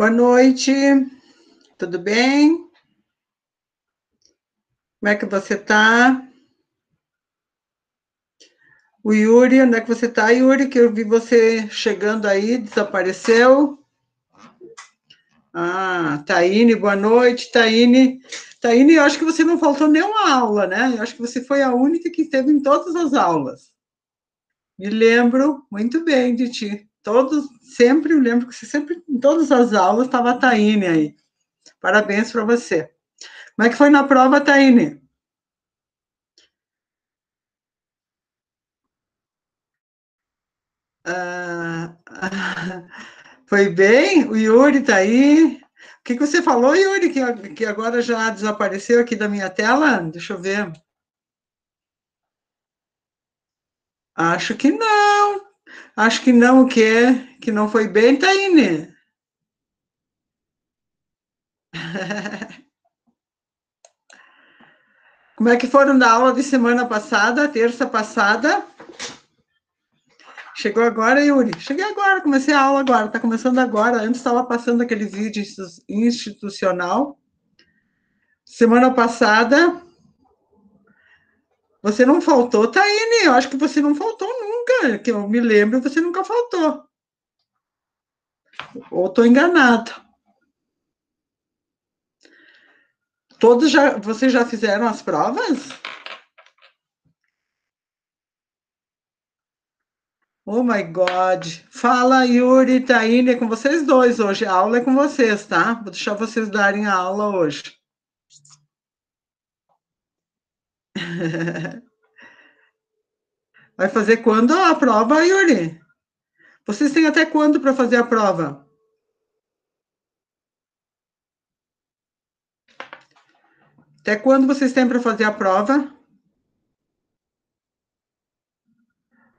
Boa noite, tudo bem? Como é que você está? O Yuri, onde é que você está, Yuri? Que eu vi você chegando aí, desapareceu. Ah, Taine, boa noite, Taine. Taine, eu acho que você não faltou nenhuma aula, né? Eu acho que você foi a única que esteve em todas as aulas. Me lembro muito bem de ti. Sempre eu lembro que você sempre, em todas as aulas, estava a Taine aí. Parabéns para você. Como é que foi na prova, Taine? Ah, foi bem? O Yuri tá aí. O que que você falou, Yuri, que agora já desapareceu aqui da minha tela? Deixa eu ver. Acho que não. Acho que não, o quê? Que não foi bem, Taine? Como é que foram da aula de semana passada, terça passada? Chegou agora, Yuri? Cheguei agora, comecei a aula agora, tá começando agora. Antes estava passando aquele vídeo institucional. Semana passada, você não faltou, Taine? Eu acho que você não faltou nunca, que eu me lembro, você nunca faltou. Ou estou enganado. Vocês já fizeram as provas? Oh my God. Fala, Yuri e Taine, é com vocês dois hoje. A aula é com vocês, tá? Vou deixar vocês darem a aula hoje. Vai fazer quando a prova, Yuri? Vocês têm até quando para fazer a prova? Até quando vocês têm para fazer a prova?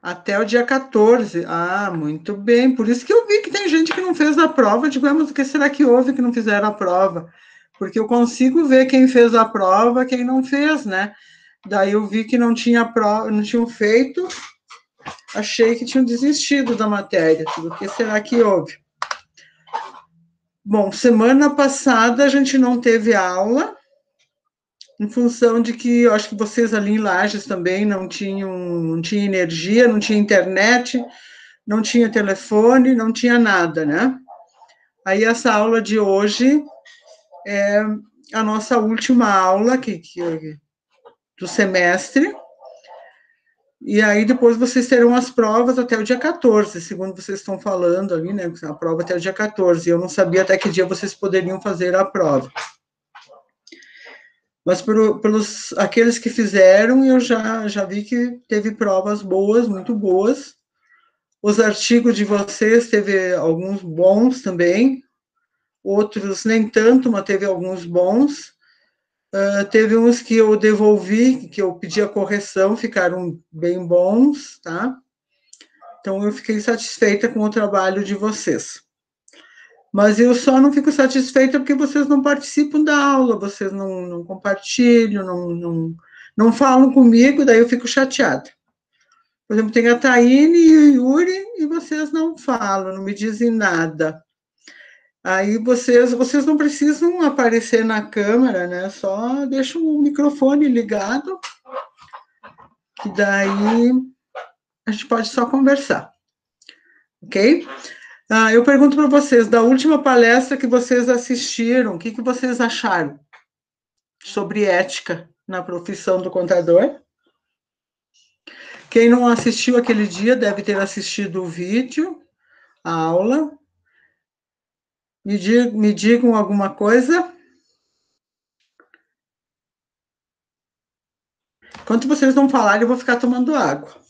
Até o dia 14. Ah, muito bem. Por isso que eu vi que tem gente que não fez a prova. Digo, mas o que será que houve que não fizeram a prova? Porque eu consigo ver quem fez a prova, quem não fez, né? Daí eu vi que não tinha prova, não tinham feito, achei que tinham desistido da matéria. O que será que houve? Bom, semana passada a gente não teve aula, em função de que eu acho que vocês ali em Lages também não tinha energia, não tinha internet, não tinha telefone, não tinha nada, né? Aí essa aula de hoje é a nossa última aula do semestre, e aí depois vocês terão as provas até o dia 14, segundo vocês estão falando ali, né? A prova até o dia 14. Eu não sabia até que dia vocês poderiam fazer a prova. Mas pelos aqueles que fizeram, eu já vi que teve provas boas, muito boas. Os artigos de vocês teve alguns bons também, outros nem tanto, mas teve alguns bons. Teve uns que eu devolvi, que eu pedi a correção, ficaram bem bons, tá? Então, eu fiquei satisfeita com o trabalho de vocês. Mas eu só não fico satisfeita porque vocês não participam da aula, vocês não compartilham, não falam comigo, daí eu fico chateada. Por exemplo, tem a Taine e o Yuri e vocês não falam, não me dizem nada. Aí vocês não precisam aparecer na câmera, né? Só deixa o microfone ligado, que daí a gente pode só conversar, ok? Eu pergunto para vocês, da última palestra que vocês assistiram, o que vocês acharam sobre ética na profissão do contador? Quem não assistiu aquele dia deve ter assistido o vídeo, a aula. Me digam alguma coisa. Enquanto vocês não falarem, eu vou ficar tomando água.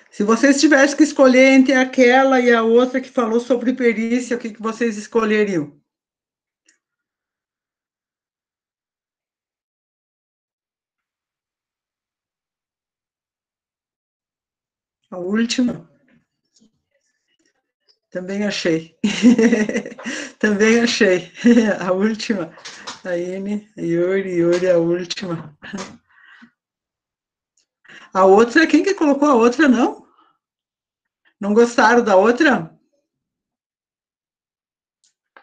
Se vocês tivessem que escolher entre aquela e a outra que falou sobre perícia, o que vocês escolheriam? A última? Também achei. Também achei. A última. A Ine, Yuri, a última. A outra, quem que colocou a outra, não? Não gostaram da outra?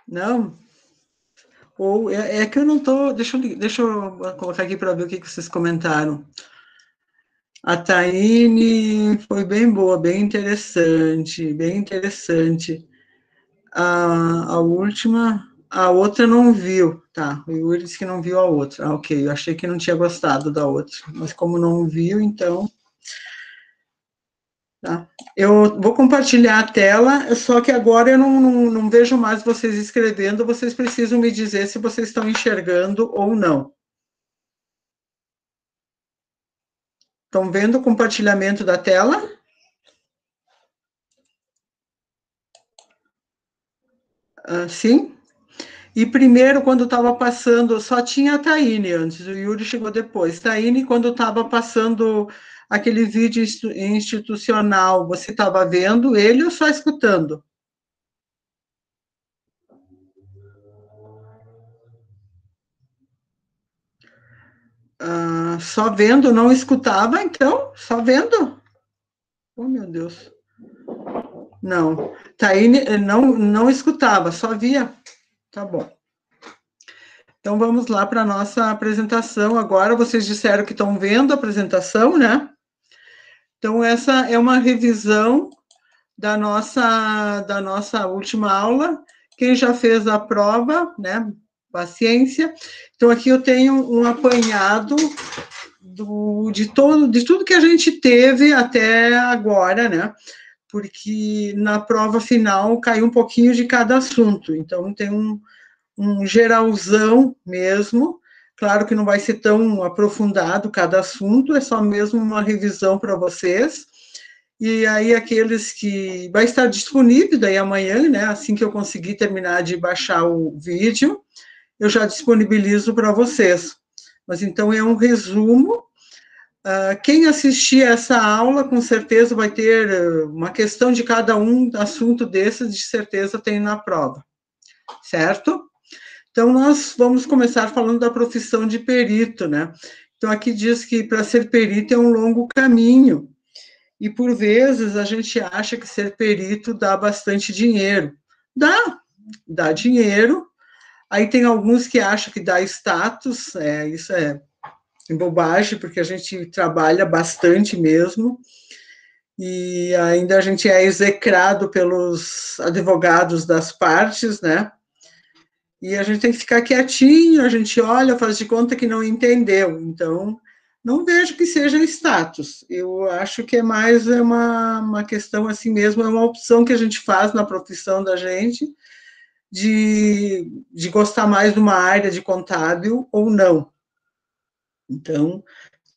Não? Ou é que eu não tô. Deixa eu colocar aqui para ver o que vocês comentaram. A Taine foi bem boa, bem interessante, bem interessante. A última, a outra não viu, tá? O Yuri disse que não viu a outra. Ah, ok, eu achei que não tinha gostado da outra, mas como não viu, então. Tá. Eu vou compartilhar a tela, só que agora eu não vejo mais vocês escrevendo, vocês precisam me dizer se vocês estão enxergando ou não. Estão vendo o compartilhamento da tela? Sim? E primeiro, quando estava passando, só tinha a Taine antes, o Yuri chegou depois. Taine, quando estava passando aquele vídeo institucional, você estava vendo ele ou só escutando? Só vendo, não escutava, então? Só vendo? Oh, meu Deus. Não. Taine não escutava, só via. Tá bom. Então, vamos lá para a nossa apresentação. Agora, vocês disseram que estão vendo a apresentação, né? Então, essa é uma revisão da nossa última aula. Quem já fez a prova, né? Paciência. Então, aqui eu tenho um apanhado de tudo que a gente teve até agora, né? Porque na prova final caiu um pouquinho de cada assunto. Então, tem um geralzão mesmo. Claro que não vai ser tão aprofundado cada assunto, é só mesmo uma revisão para vocês. E aí, aqueles que vai estar disponível daí amanhã, né? Assim que eu conseguir terminar de baixar o vídeo, eu já disponibilizo para vocês. Mas então é um resumo. Quem assistir essa aula, com certeza vai ter uma questão de cada um assunto desses, de certeza tem na prova, certo? Então, nós vamos começar falando da profissão de perito, né? Então, aqui diz que para ser perito é um longo caminho, e por vezes a gente acha que ser perito dá bastante dinheiro. Dá dinheiro. Aí tem alguns que acham que dá status, isso é bobagem, porque a gente trabalha bastante mesmo, e ainda a gente é execrado pelos advogados das partes, né? E a gente tem que ficar quietinho, a gente olha, faz de conta que não entendeu. Então, não vejo que seja status. Eu acho que é mais uma questão assim mesmo, é uma opção que a gente faz na profissão da gente, de gostar mais de uma área de contábil ou não. Então,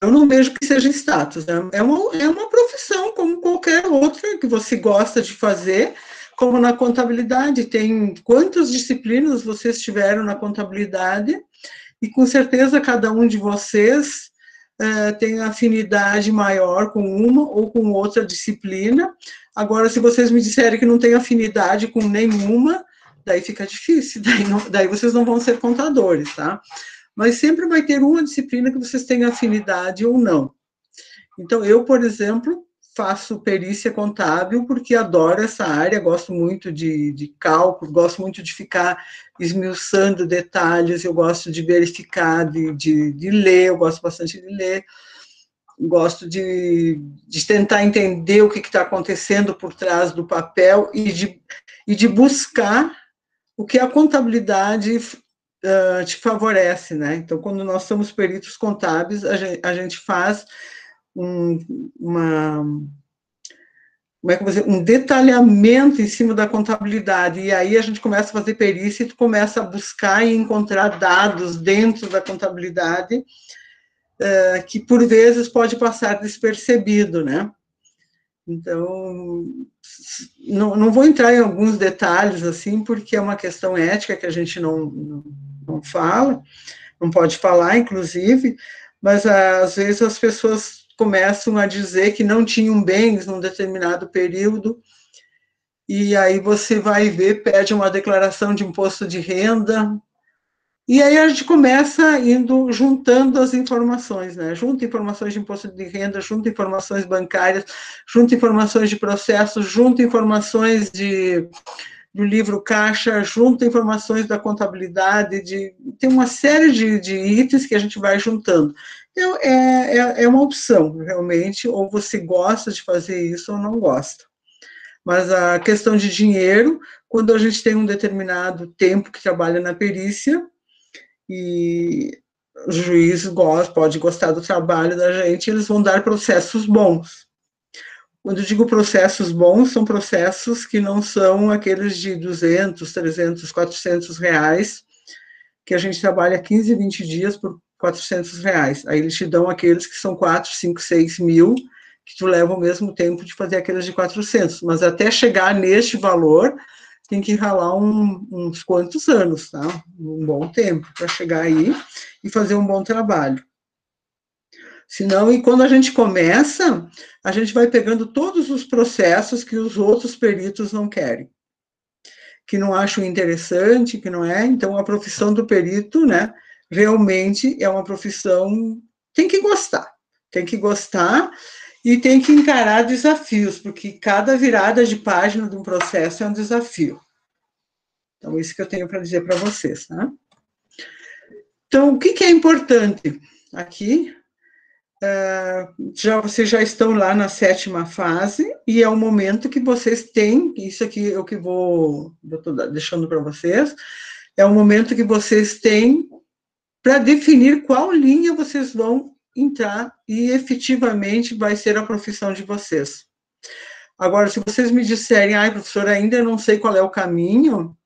eu não vejo que seja status. Né? É uma profissão como qualquer outra que você gosta de fazer, como na contabilidade. Tem quantas disciplinas vocês tiveram na contabilidade, e com certeza cada um de vocês tem afinidade maior com uma ou com outra disciplina. Agora, se vocês me disserem que não tem afinidade com nenhuma, daí fica difícil, daí vocês não vão ser contadores, tá? Mas sempre vai ter uma disciplina que vocês têm afinidade ou não. Então, eu, por exemplo, faço perícia contábil porque adoro essa área, gosto muito de cálculo, gosto muito de ficar esmiuçando detalhes, eu gosto de verificar, de ler, eu gosto bastante de ler, gosto de tentar entender o que está acontecendo por trás do papel e de buscar o que a contabilidade te favorece, né? Então, quando nós somos peritos contábeis, a gente faz como é que eu vou dizer, um detalhamento em cima da contabilidade, e aí a gente começa a fazer perícia e tu começa a buscar e encontrar dados dentro da contabilidade que, por vezes, pode passar despercebido, né? Então, não vou entrar em alguns detalhes, assim, porque é uma questão ética que a gente não fala, não pode falar, inclusive, mas às vezes as pessoas começam a dizer que não tinham bens num determinado período, e aí você vai ver, pede uma declaração de imposto de renda, e aí a gente começa juntando as informações, né? Junta informações de imposto de renda, junta informações bancárias, junta informações de processos, junta informações do livro caixa, junta informações da contabilidade, tem uma série de itens que a gente vai juntando. Então, é uma opção, realmente, ou você gosta de fazer isso ou não gosta. Mas a questão de dinheiro, quando a gente tem um determinado tempo que trabalha na perícia, e o juiz pode gostar do trabalho da gente, eles vão dar processos bons. Quando eu digo processos bons, são processos que não são aqueles de 200, 300, 400 reais, que a gente trabalha 15, 20 dias por 400 reais. Aí eles te dão aqueles que são 4, 5, 6 mil, que tu leva o mesmo tempo de fazer aqueles de 400. Mas até chegar neste valor, tem que ralar uns quantos anos, tá? Um bom tempo para chegar aí e fazer um bom trabalho. Senão, e quando a gente começa, a gente vai pegando todos os processos que os outros peritos não querem, que não acham interessante, que não é. Então, a profissão do perito, né, realmente é uma profissão, tem que gostar e tem que encarar desafios, porque cada virada de página de um processo é um desafio. Então, isso que eu tenho para dizer para vocês, né? Então, o que é importante aqui? Vocês já estão lá na 7ª fase, e é o momento que vocês têm, isso aqui é o que eu estou deixando para vocês, é o momento que vocês têm para definir qual linha vocês vão entrar e efetivamente vai ser a profissão de vocês. Agora, se vocês me disserem, professora, ainda não sei qual é o caminho,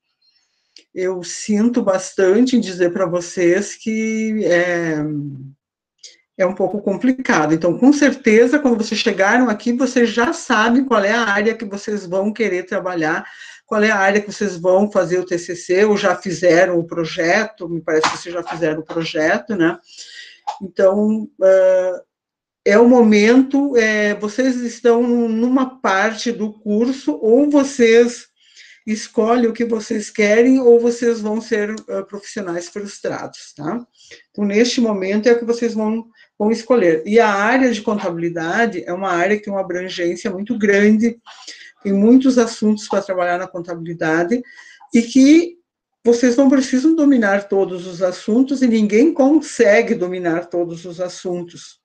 eu sinto bastante em dizer para vocês que é um pouco complicado. Então, com certeza, quando vocês chegaram aqui, vocês já sabem qual é a área que vocês vão querer trabalhar, qual é a área que vocês vão fazer o TCC, ou já fizeram o projeto, me parece que vocês já fizeram o projeto, né? Então, é o momento, vocês estão numa parte do curso, ou vocês escolhem o que vocês querem, ou vocês vão ser profissionais frustrados, tá? Então, neste momento, é o que vocês vão escolher. E a área de contabilidade é uma área que tem uma abrangência muito grande, tem muitos assuntos para trabalhar na contabilidade, e que vocês não precisam dominar todos os assuntos, e ninguém consegue dominar todos os assuntos.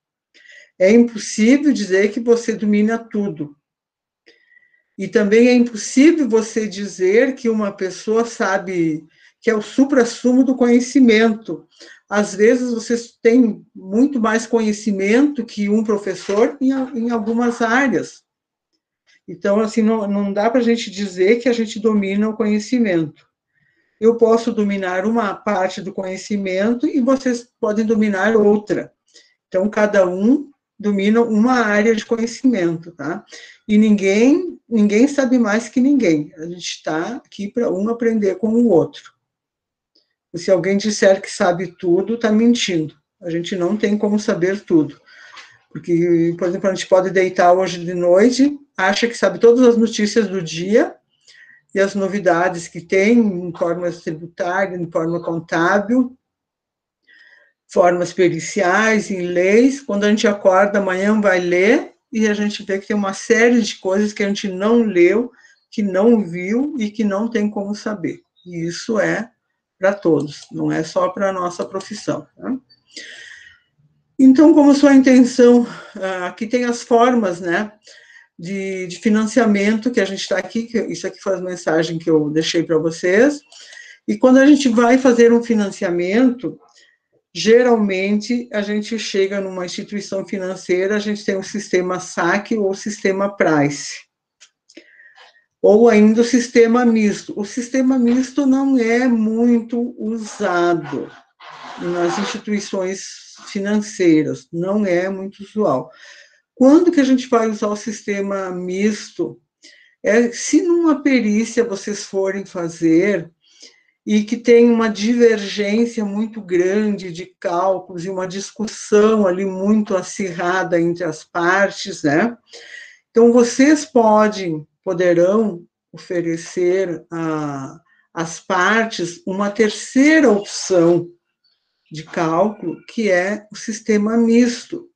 É impossível dizer que você domina tudo. E também é impossível você dizer que uma pessoa sabe, que é o suprassumo do conhecimento. Às vezes, vocês têm muito mais conhecimento que um professor em algumas áreas. Então, assim, não dá para a gente dizer que a gente domina o conhecimento. Eu posso dominar uma parte do conhecimento e vocês podem dominar outra. Então, cada um domina uma área de conhecimento, tá? E ninguém sabe mais que ninguém. A gente está aqui para um aprender com o outro. E se alguém disser que sabe tudo, está mentindo. A gente não tem como saber tudo. Porque, por exemplo, a gente pode deitar hoje de noite, acha que sabe todas as notícias do dia e as novidades que tem em formas tributárias, em forma contábil, formas periciais, em leis. Quando a gente acorda, amanhã vai ler, e a gente vê que tem uma série de coisas que a gente não leu, que não viu e que não tem como saber. E isso é para todos, não é só para a nossa profissão. Tá? Então, como sua intenção, aqui tem as formas, né, de financiamento que a gente está aqui, isso aqui foi a mensagem que eu deixei para vocês, e quando a gente vai fazer um financiamento, geralmente, a gente chega numa instituição financeira, a gente tem um sistema saque ou sistema price, ou ainda o sistema misto. O sistema misto não é muito usado nas instituições financeiras, não é muito usual. Quando que a gente vai usar o sistema misto? Se numa perícia vocês forem fazer e que tem uma divergência muito grande de cálculos e uma discussão ali muito acirrada entre as partes, né? Então, vocês poderão oferecer às partes uma terceira opção de cálculo, que é o sistema misto.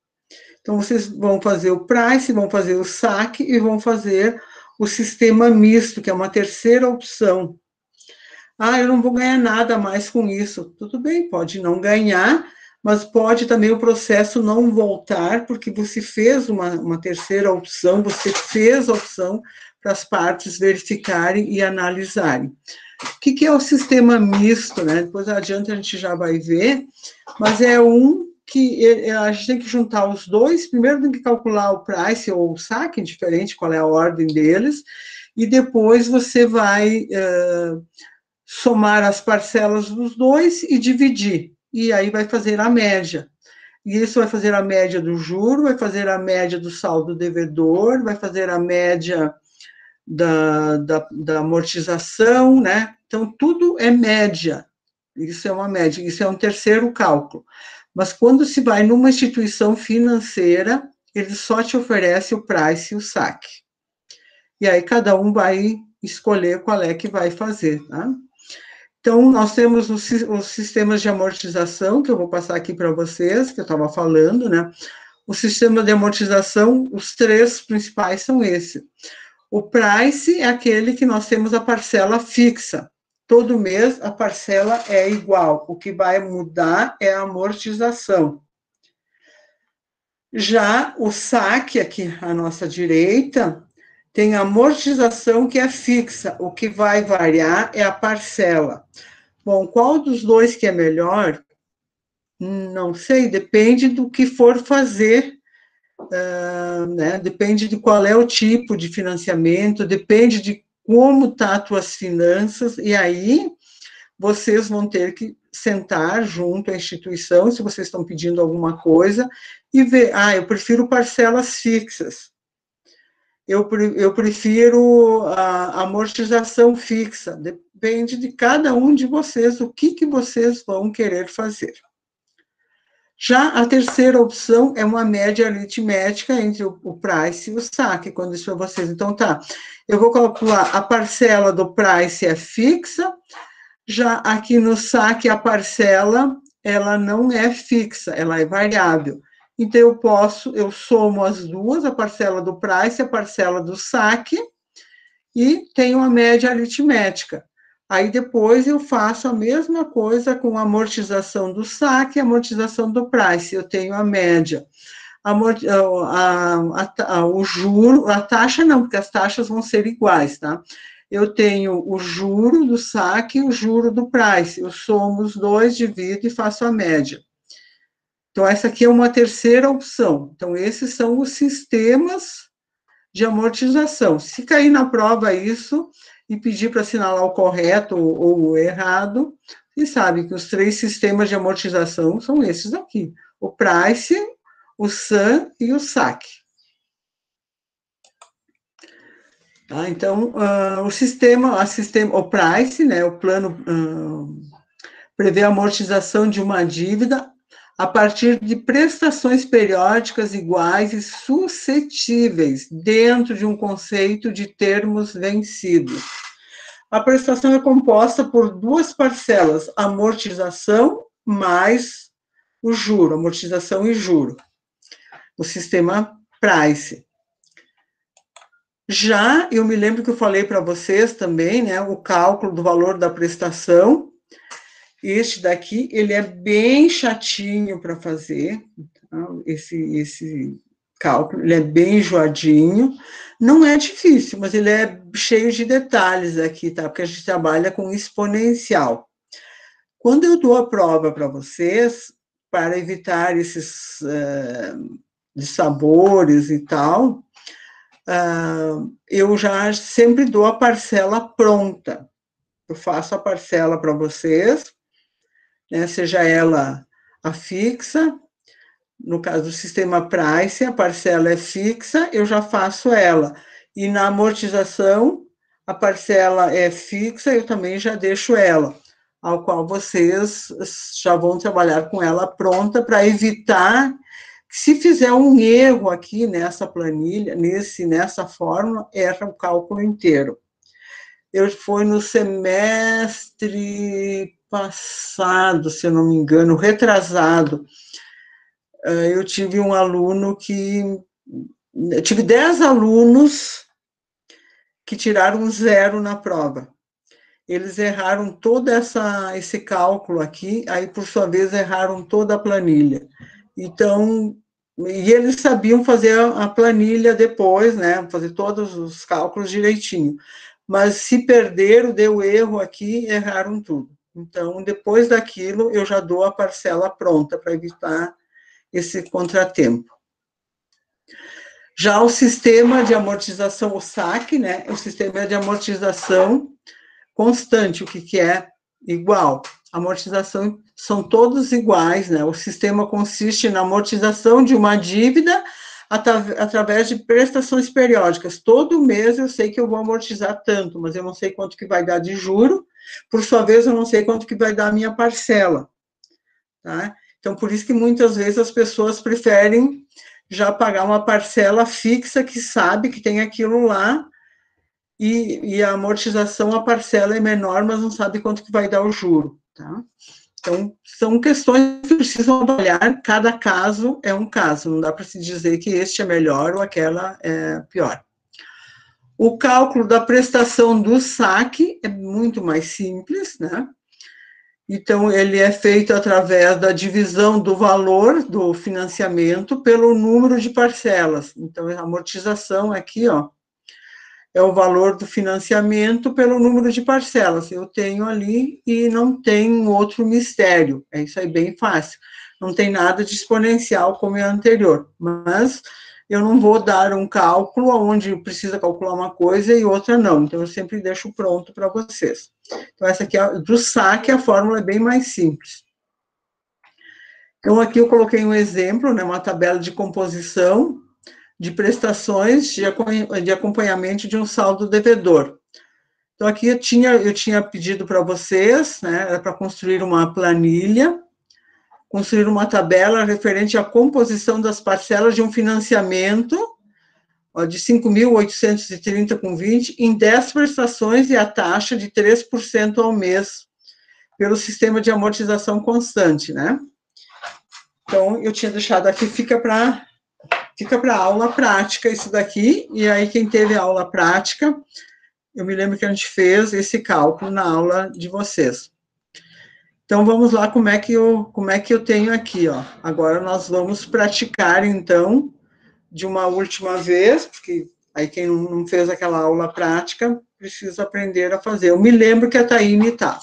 Então, vocês vão fazer o price, vão fazer o saque e vão fazer o sistema misto, que é uma terceira opção. Eu não vou ganhar nada mais com isso. Tudo bem, pode não ganhar, mas pode também o processo não voltar, porque você fez uma terceira opção, você fez a opção para as partes verificarem e analisarem. O que é o sistema misto, né? Depois adiante a gente já vai ver, mas é um que a gente tem que juntar os dois. Primeiro tem que calcular o price ou o saque, indiferente qual é a ordem deles, e depois você vai somar as parcelas dos dois e dividir. E aí vai fazer a média. E isso vai fazer a média do juro, vai fazer a média do saldo devedor, vai fazer a média da amortização, né? Então, tudo é média. Isso é uma média, isso é um terceiro cálculo. Mas quando se vai numa instituição financeira, ele só te oferece o price e o saque. E aí cada um vai escolher qual é que vai fazer, tá? Então, nós temos os sistemas de amortização, que eu vou passar aqui para vocês, que eu estava falando, né? O sistema de amortização, os três principais são esses. O price é aquele que nós temos a parcela fixa. Todo mês a parcela é igual. O que vai mudar é a amortização. Já o saque, aqui à nossa direita, tem a amortização que é fixa. O que vai variar é a parcela. Bom, qual dos dois que é melhor? Não sei, depende do que for fazer, né? Depende de qual é o tipo de financiamento, depende de como tá as tuas finanças, e aí vocês vão ter que sentar junto à instituição, se vocês estão pedindo alguma coisa, e ver, eu prefiro parcelas fixas, eu prefiro a amortização fixa, depende de cada um de vocês, o que vocês vão querer fazer. Já a terceira opção é uma média aritmética entre o price e o saque, quando isso para vocês. Então, eu vou calcular a parcela do price é fixa, já aqui no saque a parcela, ela não é fixa, ela é variável. Então, eu somo as duas, a parcela do price e a parcela do saque, e tenho a média aritmética. Aí depois eu faço a mesma coisa com a amortização do saque e a amortização do price. Eu tenho a média. O juro, a taxa não, porque as taxas vão ser iguais, tá? Eu tenho o juro do saque e o juro do price. Eu somo os dois, divido e faço a média. Então, essa aqui é uma terceira opção. Então, esses são os sistemas de amortização. Se cair na prova isso e pedir para assinalar o correto ou o errado, vocês sabem que os três sistemas de amortização são esses aqui: o price, o SAM e o SAC. Tá? Então, o price, né, o plano prevê a amortização de uma dívida a partir de prestações periódicas iguais e suscetíveis, dentro de um conceito de termos vencidos. A prestação é composta por duas parcelas, amortização mais o juro, amortização e juro, o sistema price. Já, eu me lembro que eu falei para vocês também, né, o cálculo do valor da prestação. Este daqui, ele é bem chatinho para fazer, tá? Esse cálculo, ele é bem enjoadinho, não é difícil, mas ele é cheio de detalhes aqui, tá? Porque a gente trabalha com exponencial. Quando eu dou a prova para vocês, para evitar esses dissabores e tal, eu já sempre dou a parcela pronta. Eu faço a parcela para vocês, né, seja ela a fixa, no caso do sistema price, a parcela é fixa, eu já faço ela. E na amortização, a parcela é fixa, eu também já deixo ela, ao qual vocês já vão trabalhar com ela pronta para evitar que, se fizer um erro aqui nessa planilha, nessa fórmula, erra o cálculo inteiro. Foi no semestre passado, se eu não me engano, retrasado, eu tive um aluno eu tive 10 alunos que tiraram 0 na prova. Eles erraram todo esse cálculo aqui, aí, por sua vez, erraram toda a planilha. Então, e eles sabiam fazer a planilha depois, né, fazer todos os cálculos direitinho. Mas se perderam, deu erro aqui, erraram tudo. Então, depois daquilo, eu já dou a parcela pronta para evitar esse contratempo. Já o sistema de amortização, o SAC, né, o sistema de amortização constante, o que é igual. Amortização são todos iguais, né? O sistema consiste na amortização de uma dívida através de prestações periódicas. Todo mês eu sei que eu vou amortizar tanto, mas eu não sei quanto que vai dar de juro, por sua vez eu não sei quanto que vai dar a minha parcela, tá? Então, por isso que muitas vezes as pessoas preferem já pagar uma parcela fixa que sabe que tem aquilo lá, e a amortização, a parcela é menor, mas não sabe quanto que vai dar o juro, tá? Então, são questões que precisam avaliar, cada caso é um caso, não dá para se dizer que este é melhor ou aquela é pior. O cálculo da prestação do saque é muito mais simples, né? Então, ele é feito através da divisão do valor do financiamento pelo número de parcelas. Então, a amortização aqui, ó, é o valor do financiamento pelo número de parcelas. Eu tenho ali e não tem outro mistério. É isso aí, bem fácil. Não tem nada de exponencial como é anterior. Mas eu não vou dar um cálculo onde precisa calcular uma coisa e outra não. Então, eu sempre deixo pronto para vocês. Então, essa aqui, do saque, a fórmula é bem mais simples. Então, aqui eu coloquei um exemplo, né, uma tabela de composição de prestações de acompanhamento de um saldo devedor. Então, aqui eu tinha pedido para vocês, né, era para construir uma planilha, construir uma tabela referente à composição das parcelas de um financiamento ó, de 5.830,20 em 10 prestações e a taxa de 3% ao mês, pelo sistema de amortização constante, né? Então, eu tinha deixado aqui, fica para aula prática isso daqui, e aí quem teve a aula prática, eu me lembro que a gente fez esse cálculo na aula de vocês. Então, vamos lá, como é que eu tenho aqui, ó. Agora nós vamos praticar, então, de uma última vez, porque aí quem não fez aquela aula prática, precisa aprender a fazer. Eu me lembro que a Taine estava.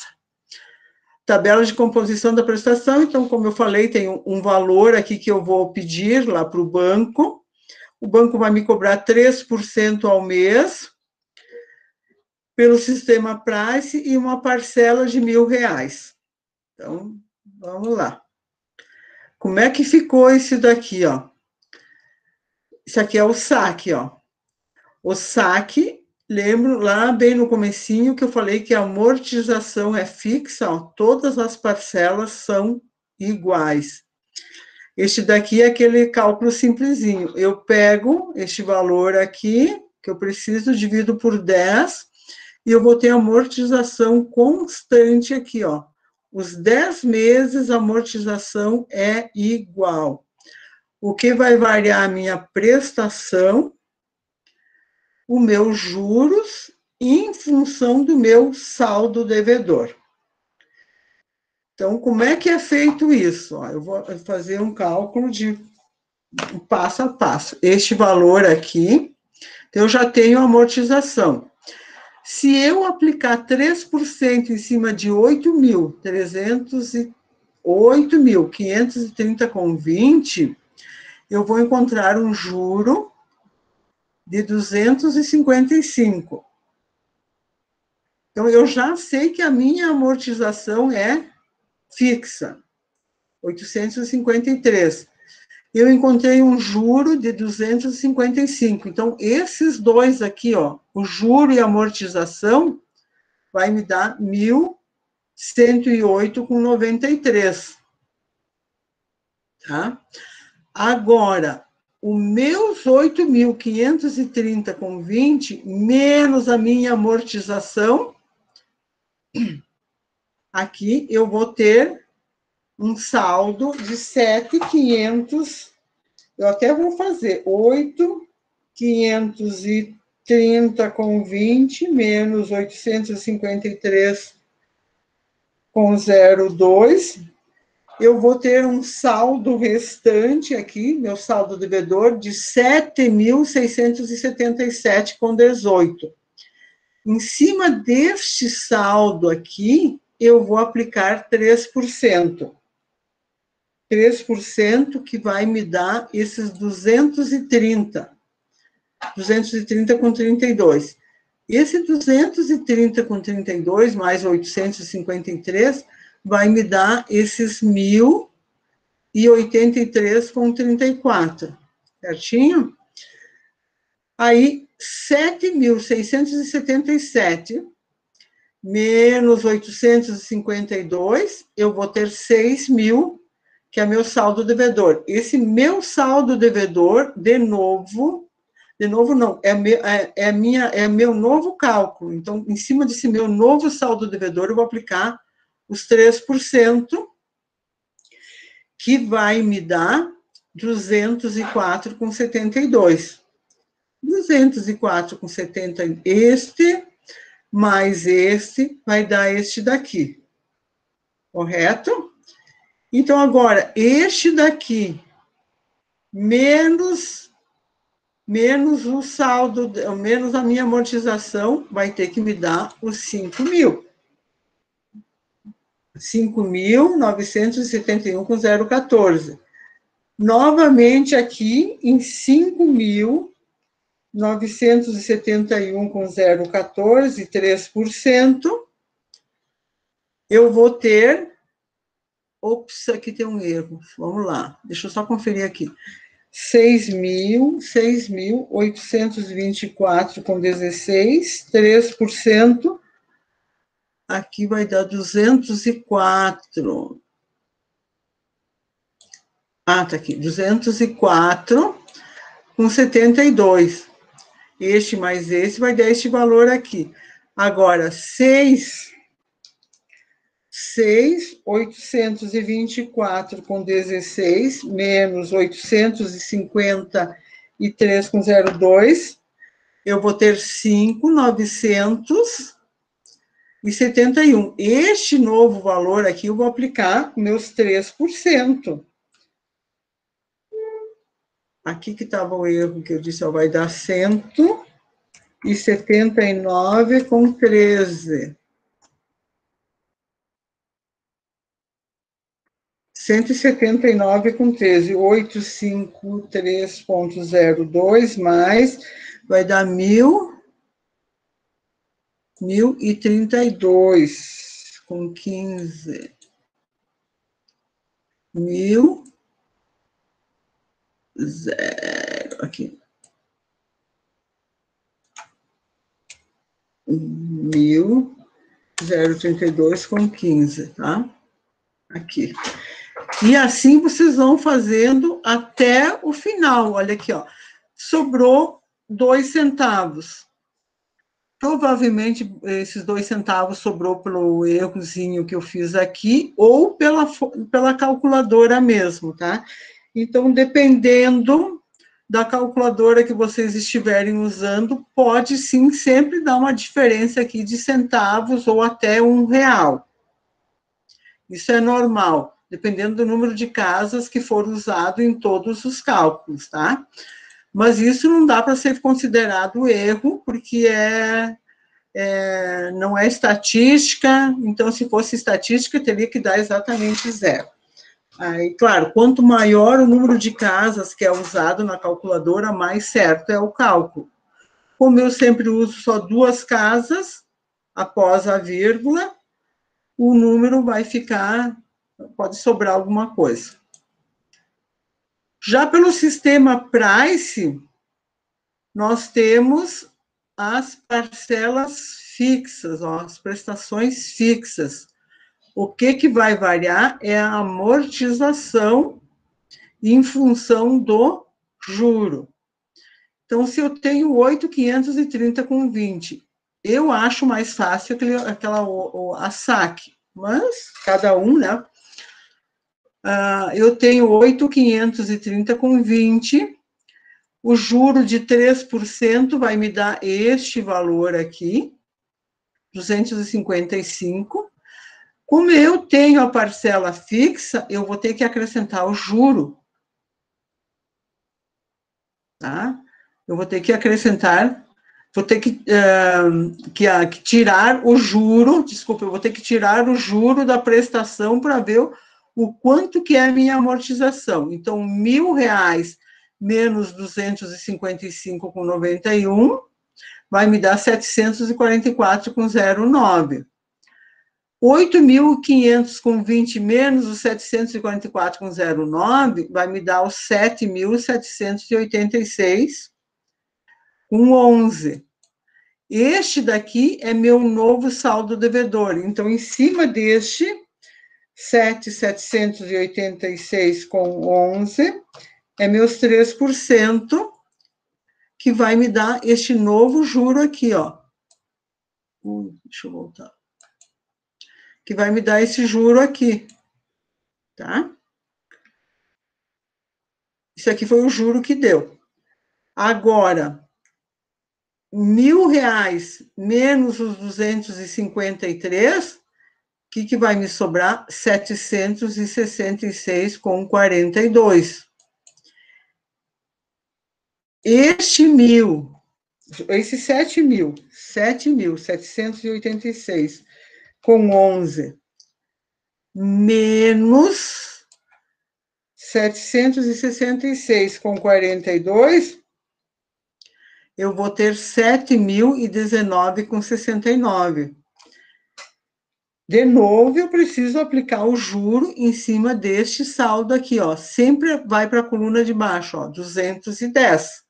Tabela de composição da prestação, então, como eu falei, tem um valor aqui que eu vou pedir lá para o banco vai me cobrar 3% ao mês, pelo sistema Price, e uma parcela de R$1.000. Então, vamos lá. Como é que ficou esse daqui, ó? Isso aqui é o saque, ó. O saque, lembro lá bem no comecinho que eu falei que a amortização é fixa, ó, todas as parcelas são iguais. Este daqui é aquele cálculo simplesinho. Eu pego este valor aqui, que eu preciso, divido por 10, e eu vou ter amortização constante aqui, ó. Os 10 meses, a amortização é igual. O que vai variar a minha prestação, os meus juros, em função do meu saldo devedor. Então, como é que é feito isso? Ó, eu vou fazer um cálculo de passo a passo. Este valor aqui, eu já tenho amortização. Se eu aplicar 3% em cima de 8.530,20, eu vou encontrar um juro de 255. Então, eu já sei que a minha amortização é fixa, 853. Eu encontrei um juro de 255. Então, esses dois aqui, ó, o juro e a amortização, vai me dar 1.108,93. Tá? Agora, os meus 8.530,20, menos a minha amortização, aqui eu vou ter um saldo de 7.500. Eu até vou fazer 8.530,20 menos 853,02. Eu vou ter um saldo restante aqui, meu saldo devedor, de 7.677,18. Em cima deste saldo aqui, eu vou aplicar 3%. 3% que vai me dar esses 230. 230 com 32. Esse 230 com 32, mais 853, vai me dar esses 1.083 com 34. Certinho? Aí, 7.677 menos 852, eu vou ter 6.000, que é meu saldo devedor. Esse meu saldo devedor, de novo não, é meu novo cálculo. Então, em cima desse meu novo saldo devedor, eu vou aplicar os 3%, que vai me dar 204 com 72. 204 com 70, mais este, vai dar este daqui. Correto? Então, agora, este daqui, menos o saldo, menos a minha amortização, vai ter que me dar os 5.000. 5.971 com 0,14. Novamente, aqui, em 5.971 com 0,14, 3%, eu vou ter... Ops, aqui tem um erro. Vamos lá, deixa eu só conferir aqui. 6.824 com 16, 3%, aqui vai dar 204. Ah, tá aqui, 204 com 72. Este mais esse vai dar este valor aqui. Agora, 6.824 com 16, menos 853 com 0,2, eu vou ter 5.971. Este novo valor aqui, eu vou aplicar meus 3%. Aqui que estava o erro que eu disse, ó, vai dar 179 com 13. 179 com 13, 853,02 mais, vai dar 1.032 com 15. 1.0, aqui. 1.032 com 15, tá? Aqui. E assim vocês vão fazendo até o final. Olha aqui, ó. Sobrou 2 centavos. Provavelmente, esses 2 centavos sobrou pelo errozinho que eu fiz aqui, ou pela calculadora mesmo, tá? Então, dependendo da calculadora que vocês estiverem usando, pode sim sempre dar uma diferença aqui de centavos ou até R$1. Isso é normal, dependendo do número de casas que for usado em todos os cálculos, tá? Mas isso não dá para ser considerado erro, porque não é estatística, então, se fosse estatística, teria que dar exatamente 0. Aí, claro, quanto maior o número de casas que é usado na calculadora, mais certo é o cálculo. Como eu sempre uso só 2 casas, após a vírgula, o número vai ficar, pode sobrar alguma coisa. Já pelo sistema Price, nós temos as parcelas fixas, ó, as prestações fixas. O que vai variar é a amortização em função do juro. Então, se eu tenho 8.530 com 20, eu acho mais fácil a saque, mas cada um, né? Eu tenho 8.530 com 20, o juro de 3% vai me dar este valor aqui, 255. Como eu tenho a parcela fixa, eu vou ter que acrescentar o juro, tá? Eu vou ter que acrescentar, vou ter que tirar o juro, desculpa, eu vou ter que tirar o juro da prestação para ver o quanto que é a minha amortização. Então, R$ 1.000 menos 255,91 vai me dar 744,09. 8.500,20 menos os 744,09 vai me dar os 7.786,11. Este daqui é meu novo saldo devedor. Então, em cima deste, 7.786,11 é meus 3%, que vai me dar este novo juro aqui, ó. Deixa eu voltar. Que vai me dar esse juro aqui, tá? Isso aqui foi o juro que deu. Agora, R$ 1.000 menos os 253, o que vai me sobrar? 766,42. Este 1.000, esse 7.786,11 menos 766,42, eu vou ter 7.019,69. De novo, eu preciso aplicar o juro em cima deste saldo aqui, ó. Sempre vai para a coluna de baixo, ó, 210.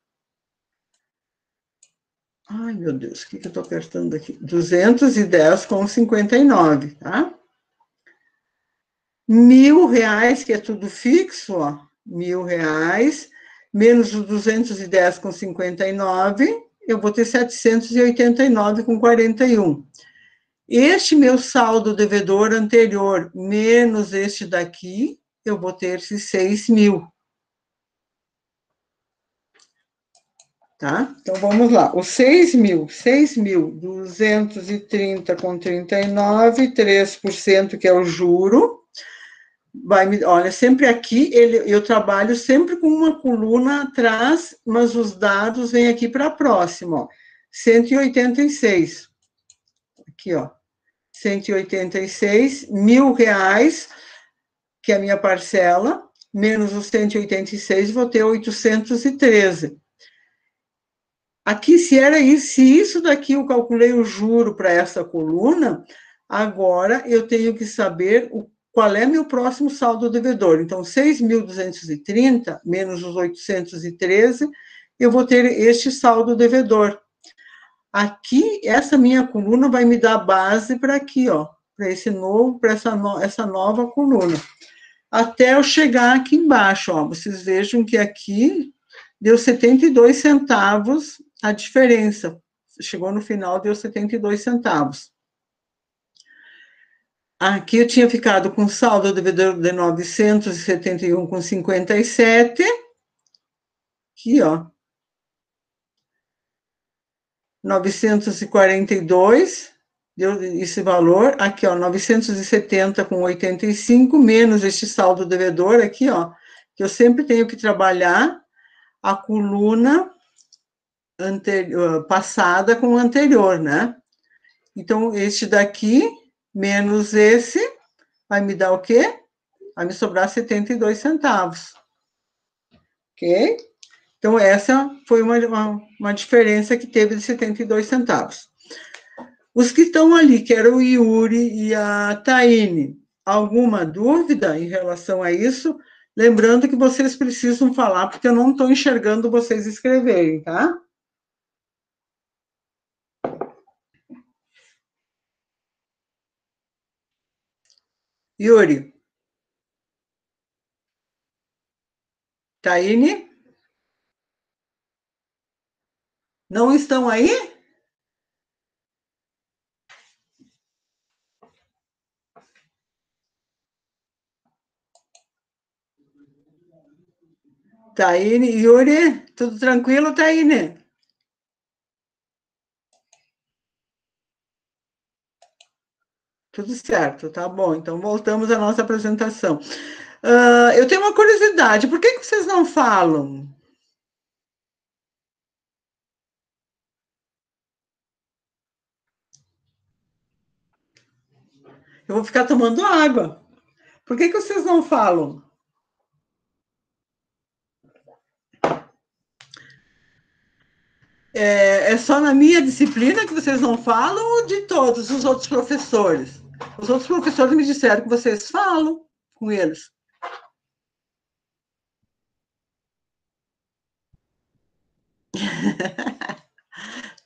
Ai, meu Deus, o que eu estou apertando aqui? 210,59, tá? R$ 1.000, que é tudo fixo, ó. R$ 1.000 menos os 210,59, eu vou ter 789,41. Este meu saldo devedor anterior, menos este daqui, eu vou ter esses 6.000. Tá? Então, vamos lá. Os 6.230,39, 3%, que é o juro. Olha, sempre aqui, eu trabalho sempre com uma coluna atrás, mas os dados vêm aqui para a próxima, ó. 186. Aqui, ó. 186, R$ 1.000, que é a minha parcela, menos os 186, vou ter 813. Aqui, se isso daqui eu calculei o juro para essa coluna, agora eu tenho que saber qual é meu próximo saldo devedor. Então, 6.230 menos os 813, eu vou ter este saldo devedor. Aqui, essa minha coluna vai me dar base para aqui, ó, para essa nova coluna. Até eu chegar aqui embaixo, ó, vocês vejam que aqui deu 72 centavos a diferença. Chegou no final, deu 72 centavos. Aqui eu tinha ficado com saldo devedor de 971,57. Aqui, ó. 942, deu esse valor. Aqui, ó, 970,85, menos este saldo devedor aqui, ó, que eu sempre tenho que trabalhar a coluna passada com o anterior, né? Então, este daqui, menos esse, vai me dar o quê? Vai me sobrar 72 centavos. Ok? Então, essa foi uma diferença que teve de 72 centavos. Os que estão ali, que eram o Yuri e a Taine, alguma dúvida em relação a isso? Lembrando que vocês precisam falar, porque eu não estou enxergando vocês escreverem, tá? Yuri. Taine? Não estão aí? Taine, Yuri, tudo tranquilo, Taine? Tudo certo, tá bom. Então, voltamos à nossa apresentação. Eu tenho uma curiosidade, por que vocês não falam? Eu vou ficar tomando água. Por que vocês não falam? É só na minha disciplina que vocês não falam ou de todos os outros professores? Os outros professores me disseram que vocês falam com eles.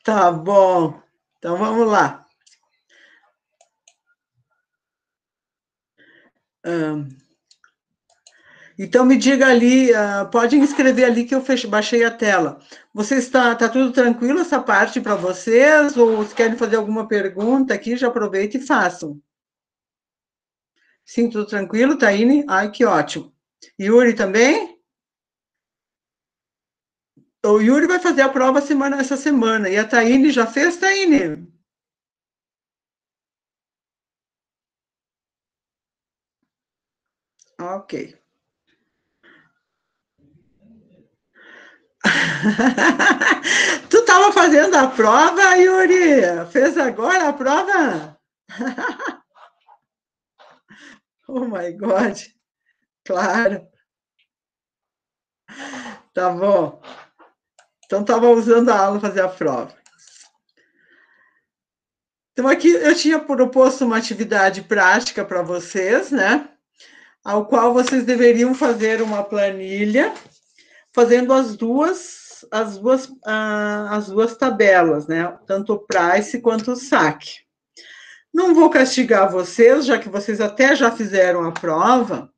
Tá bom. Então vamos lá. Então me diga ali, pode escrever ali que eu baixei a tela. Você tá tudo tranquilo essa parte para vocês? Ou se querem fazer alguma pergunta aqui, já aproveita e façam. Sim, tudo tranquilo, Taine? Ai, que ótimo. Yuri também? O Yuri vai fazer a prova essa semana. E a Taine já fez, Taine? Ok. Tu estava fazendo a prova, Yuri? Fez agora a prova? Oh, my God. Claro. Tá bom. Então, estava usando a aula para fazer a prova. Então, aqui eu tinha proposto uma atividade prática para vocês, né? Ao qual vocês deveriam fazer uma planilha, fazendo as duas tabelas, né? Tanto o price quanto o saque. Não vou castigar vocês, já que vocês até já fizeram a prova,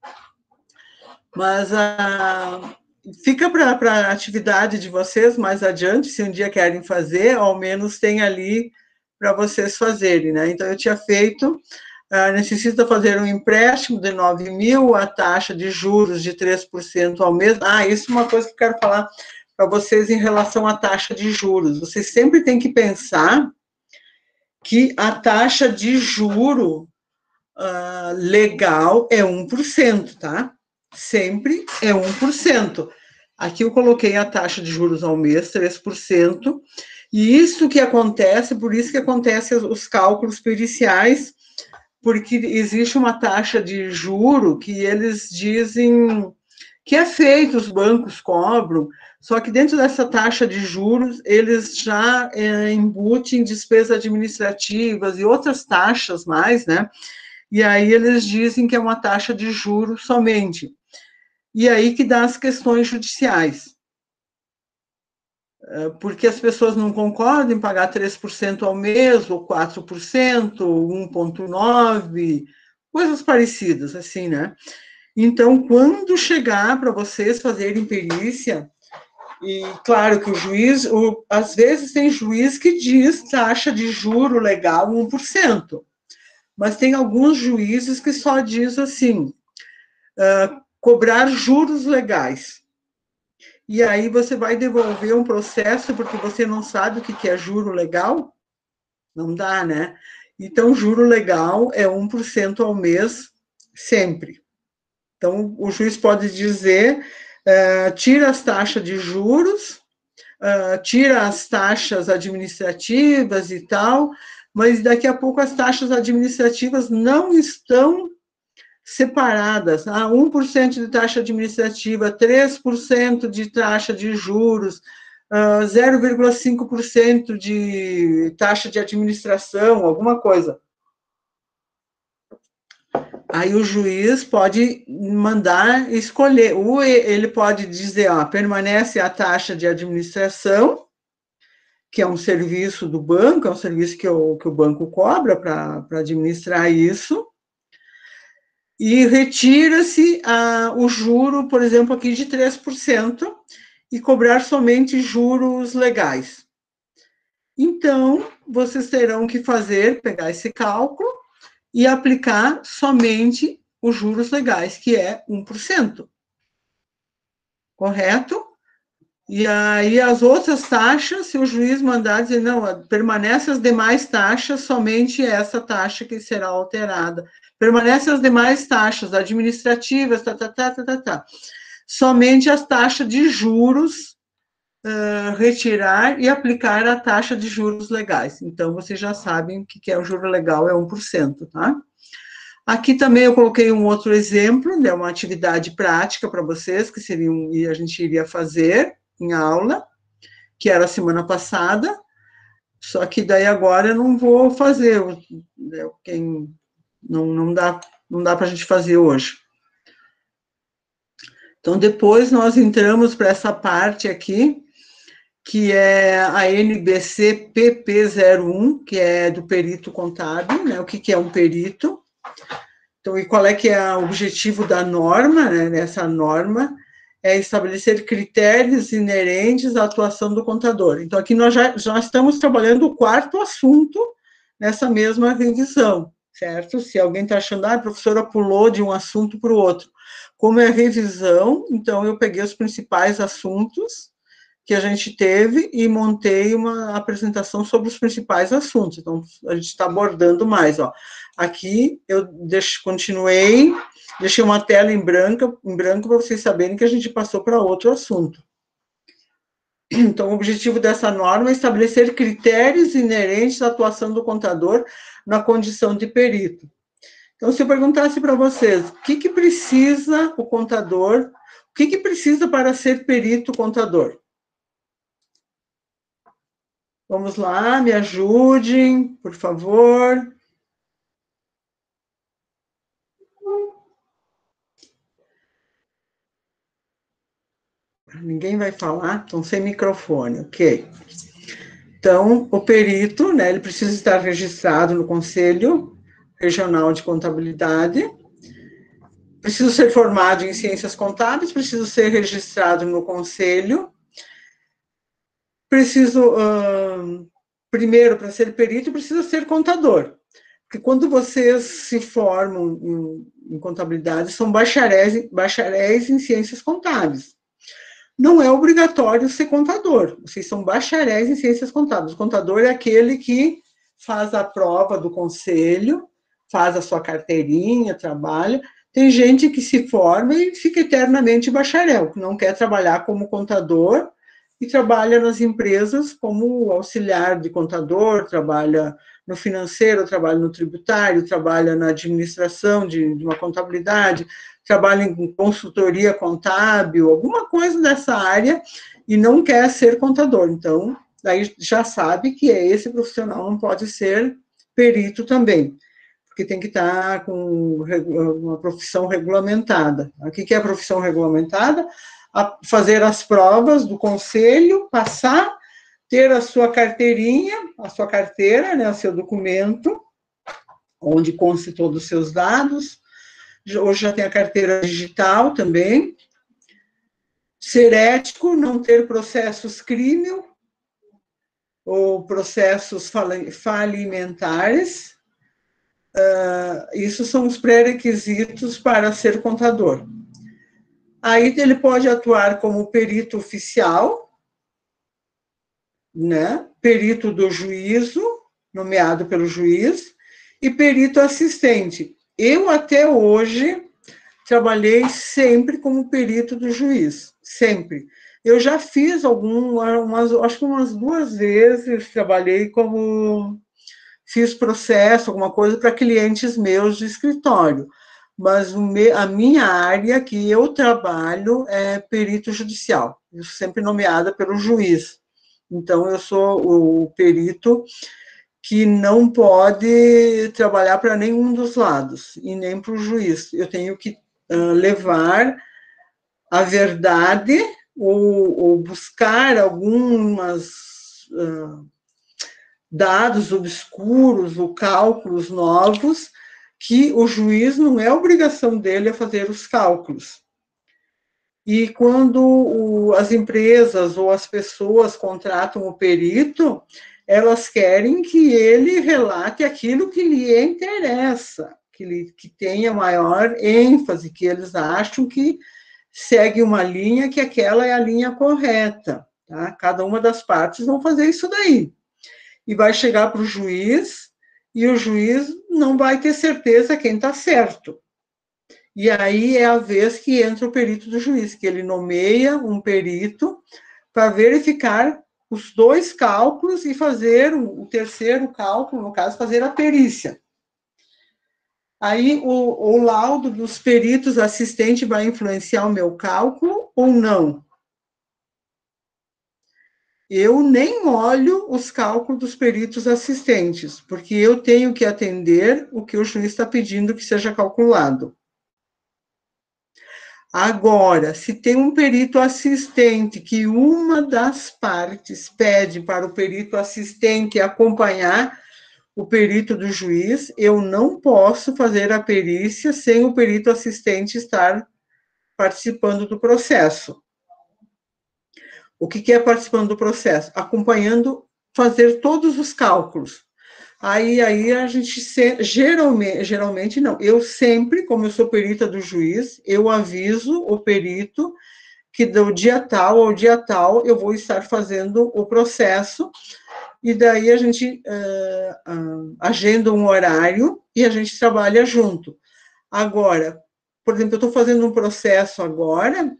mas fica para a atividade de vocês mais adiante, se um dia querem fazer, ao menos tem ali para vocês fazerem, né? Então, eu tinha feito, necessita fazer um empréstimo de 9 mil, a taxa de juros de 3% ao mês. Isso é uma coisa que eu quero falar para vocês em relação à taxa de juros. Vocês sempre têm que pensar que a taxa de juro legal é 1%, tá? Sempre é 1%. Aqui eu coloquei a taxa de juros ao mês, 3%, e isso que acontece, por isso que acontecem os cálculos periciais, porque existe uma taxa de juro que eles dizem que é feito, os bancos cobram, só que dentro dessa taxa de juros, eles já embutem despesas administrativas e outras taxas mais, né? E aí eles dizem que é uma taxa de juros somente. E aí que dá as questões judiciais. Porque as pessoas não concordam em pagar 3% ao mês, ou 4%, 1,9%, coisas parecidas, assim, né? Então, quando chegar para vocês fazerem perícia, e claro que o juiz, às vezes tem juiz que diz taxa de juro legal 1%, mas tem alguns juízes que só diz assim, cobrar juros legais. E aí você vai devolver um processo porque você não sabe o que é juro legal? Não dá, né? Então, juro legal é 1% ao mês, sempre. Então, o juiz pode dizer, tira as taxas de juros, tira as taxas administrativas e tal, mas daqui a pouco as taxas administrativas não estão separadas. 1% de taxa administrativa, 3% de taxa de juros, 0,5% de taxa de administração, alguma coisa. Aí o juiz pode mandar escolher, ou ele pode dizer, permanece a taxa de administração, que é um serviço do banco, é um serviço que o banco cobra para administrar isso, e retira-se o juro, por exemplo, aqui de 3%, e cobrar somente juros legais. Então, vocês terão que pegar esse cálculo e aplicar somente os juros legais, que é 1%. Correto? E aí as outras taxas, se o juiz mandar dizer, não, permanece as demais taxas, somente essa taxa que será alterada. Permanece as demais taxas administrativas, somente as taxas de juros retirar e aplicar a taxa de juros legais. Então, vocês já sabem o que é o juro legal, é 1%, tá? Aqui também eu coloquei um outro exemplo, né, uma atividade prática para vocês, que seriam, e a gente iria fazer em aula, que era a semana passada, só que daí agora eu não vou fazer, quem não dá para a gente fazer hoje. Então, depois nós entramos para essa parte aqui, que é a NBC PP01, que é do perito contábil, né? O que é um perito? Então, e qual é que é o objetivo da norma, né? Nessa norma é estabelecer critérios inerentes à atuação do contador. Então, aqui nós já estamos trabalhando o quarto assunto nessa mesma revisão, certo? Se alguém está achando, a professora pulou de um assunto para o outro. Como é revisão, então eu peguei os principais assuntos que a gente teve e montei uma apresentação sobre os principais assuntos. Então, a gente está abordando mais, ó. Aqui eu continuei, deixei uma tela em branco para vocês saberem que a gente passou para outro assunto. Então, o objetivo dessa norma é estabelecer critérios inerentes à atuação do contador na condição de perito. Então, se eu perguntasse para vocês, o que precisa o contador, o que precisa para ser perito contador? Vamos lá, me ajudem, por favor. Ninguém vai falar, estão sem microfone, ok. Então, o perito, né, ele precisa estar registrado no Conselho Regional de Contabilidade, precisa ser formado em ciências contábeis, precisa ser registrado no Conselho, primeiro, para ser perito, precisa ser contador, porque quando vocês se formam em contabilidade, são bacharéis em ciências contábeis. Não é obrigatório ser contador, vocês são bacharéis em ciências contábeis. O contador é aquele que faz a prova do conselho, faz a sua carteirinha, trabalha. Tem gente que se forma e fica eternamente bacharel, que não quer trabalhar como contador e trabalha nas empresas como auxiliar de contador, trabalha no financeiro, trabalha no tributário, trabalha na administração de uma contabilidade, trabalha em consultoria contábil, alguma coisa dessa área, e não quer ser contador. Então, daí já sabe que esse profissional não pode ser perito também, porque tem que estar com uma profissão regulamentada. O que é a profissão regulamentada? Fazer as provas do conselho, passar, ter a sua carteirinha, a sua carteira, né, o seu documento, onde conste todos os seus dados. Hoje já tem a carteira digital também. Ser ético, não ter processos crime ou processos falimentares. Isso são os pré-requisitos para ser contador. Aí ele pode atuar como perito oficial, né? Perito do juízo, nomeado pelo juiz, e perito assistente. Eu, até hoje, trabalhei sempre como perito do juiz, sempre. Eu já fiz acho que umas 2 vezes, trabalhei fiz processo, alguma coisa para clientes meus de escritório, mas a minha área que eu trabalho é perito judicial, eu sempre nomeada pelo juiz. Então, eu sou o perito que não pode trabalhar para nenhum dos lados, e nem para o juiz. Eu tenho que levar a verdade ou buscar algumas dados obscuros ou cálculos novos que o juiz não é obrigação dele a fazer os cálculos. E quando as empresas ou as pessoas contratam o perito, elas querem que ele relate aquilo que lhe interessa, que tenha maior ênfase, que eles acham que segue uma linha, que aquela é a linha correta. Tá? Cada uma das partes vão fazer isso daí. E vai chegar para o juiz, e o juiz não vai ter certeza quem está certo. E aí é a vez que entra o perito do juiz, que ele nomeia um perito para verificar os 2 cálculos e fazer o terceiro cálculo, no caso, fazer a perícia. Aí, o laudo dos peritos assistentes vai influenciar o meu cálculo ou não? Eu nem olho os cálculos dos peritos assistentes, porque eu tenho que atender o que o juiz está pedindo que seja calculado. Agora, se tem um perito assistente que uma das partes pede para o perito assistente acompanhar o perito do juiz, eu não posso fazer a perícia sem o perito assistente estar participando do processo. O que é participando do processo? Acompanhando, fazer todos os cálculos. Aí a gente, geralmente não, eu sempre, como eu sou perita do juiz, eu aviso o perito que do dia tal ao dia tal eu vou estar fazendo o processo, e daí a gente agenda um horário e a gente trabalha junto. Agora, por exemplo, eu estou fazendo um processo agora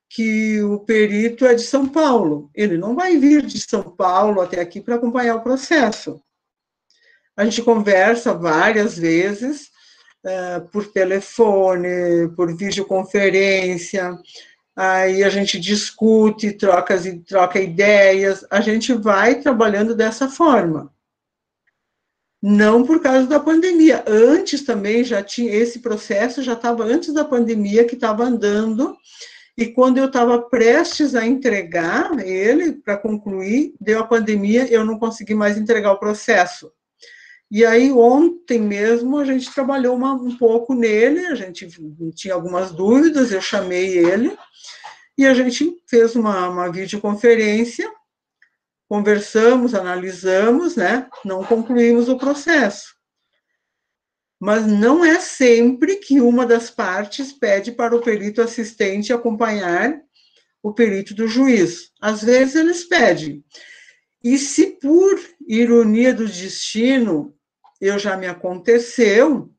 que o perito é de São Paulo. Ele não vai vir de São Paulo até aqui para acompanhar o processo. A gente conversa várias vezes, por telefone, por videoconferência, aí a gente discute, troca ideias, a gente vai trabalhando dessa forma. Não por causa da pandemia. Antes também já tinha, esse processo já estava antes da pandemia, que estava andando, e quando eu estava prestes a entregar ele para concluir, deu a pandemia, eu não consegui mais entregar o processo. E aí, ontem mesmo, a gente trabalhou um pouco nele, a gente tinha algumas dúvidas, eu chamei ele, e a gente fez uma videoconferência, conversamos, analisamos, né? Não concluímos o processo. Mas não é sempre que uma das partes pede para o perito assistente acompanhar o perito do juiz. Às vezes eles pedem. E se por ironia do destino, já me aconteceu,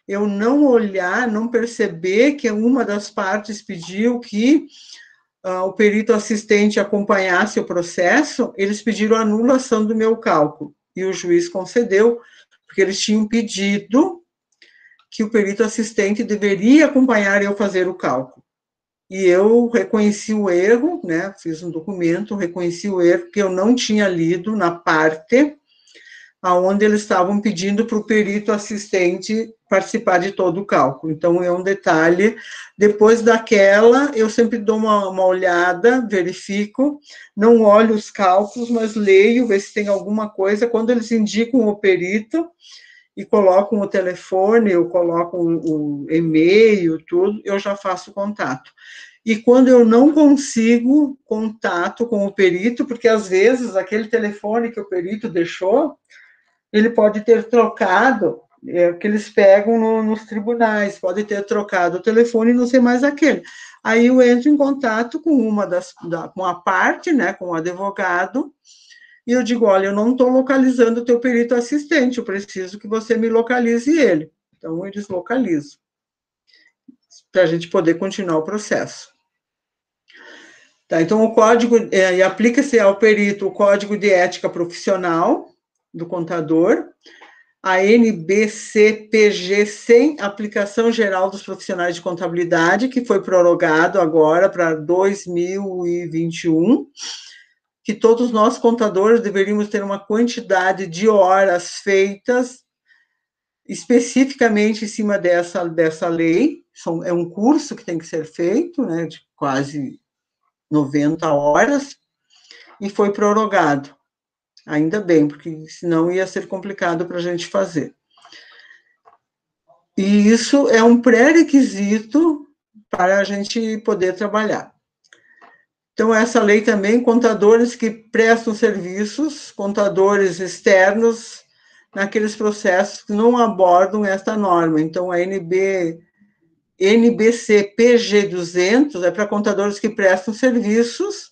eu não olhar, não perceber que uma das partes pediu que o perito assistente acompanhasse o processo, eles pediram a anulação do meu cálculo. E o juiz concedeu, porque eles tinham pedido que o perito assistente deveria acompanhar eu fazer o cálculo. E eu reconheci o erro, né, fiz um documento, reconheci o erro, que eu não tinha lido na parte onde eles estavam pedindo para o perito assistente participar de todo o cálculo. Então, é um detalhe. Depois daquela, eu sempre dou uma olhada, verifico, não olho os cálculos, mas leio, ver se tem alguma coisa. Quando eles indicam o perito e colocam o telefone, eu coloco o e-mail, tudo, eu já faço contato. E quando eu não consigo contato com o perito, porque às vezes aquele telefone que o perito deixou, ele pode ter trocado, que eles pegam nos tribunais, pode ter trocado o telefone e não ser mais aquele. Aí eu entro em contato com com a parte, né, com o advogado, e eu digo, olha, eu não estou localizando o teu perito assistente, eu preciso que você me localize ele. Então, eles localizam, para a gente poder continuar o processo. Tá, então, o código, e aplica-se ao perito o Código de Ética Profissional do contador, a NBCPG sem aplicação geral dos profissionais de contabilidade, que foi prorrogado agora para 2021, que todos nós, contadores, deveríamos ter uma quantidade de horas feitas especificamente em cima dessa lei. É um curso que tem que ser feito, né, de quase 90 horas, e foi prorrogado. Ainda bem, porque senão ia ser complicado para a gente fazer. E isso é um pré-requisito para a gente poder trabalhar. Então, essa lei também, contadores que prestam serviços, contadores externos, naqueles processos que não abordam esta norma. Então, a NBC-PG 200 é para contadores que prestam serviços,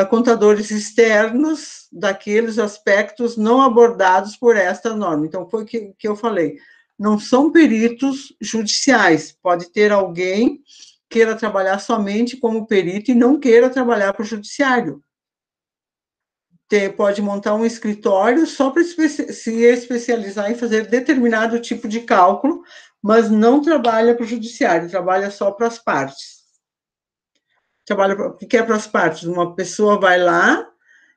contadores externos, daqueles aspectos não abordados por esta norma. Então, foi o que eu falei. Não são peritos judiciais. Pode ter alguém queira trabalhar somente como perito e não queira trabalhar para o judiciário. pode montar um escritório só para se especializar em fazer determinado tipo de cálculo, mas não trabalha para o judiciário, trabalha só para as partes. O que é para as partes? Uma pessoa vai lá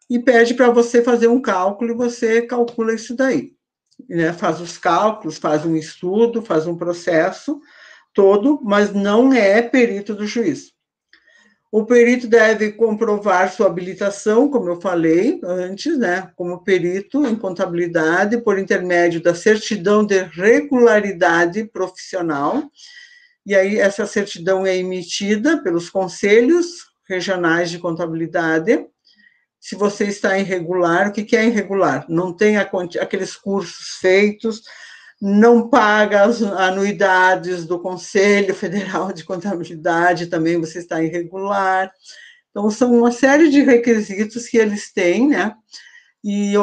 e pede para você fazer um cálculo e você calcula isso daí. Né? Faz os cálculos, faz um estudo, faz um processo todo, mas não é perito do juiz. O perito deve comprovar sua habilitação, como eu falei antes, né, como perito em contabilidade, por intermédio da certidão de regularidade profissional. E aí, essa certidão é emitida pelos conselhos regionais de contabilidade. Se você está irregular, o que é irregular? Não tem aqueles cursos feitos, não paga as anuidades do Conselho Federal de Contabilidade, também você está irregular. Então, são uma série de requisitos que eles têm, né? E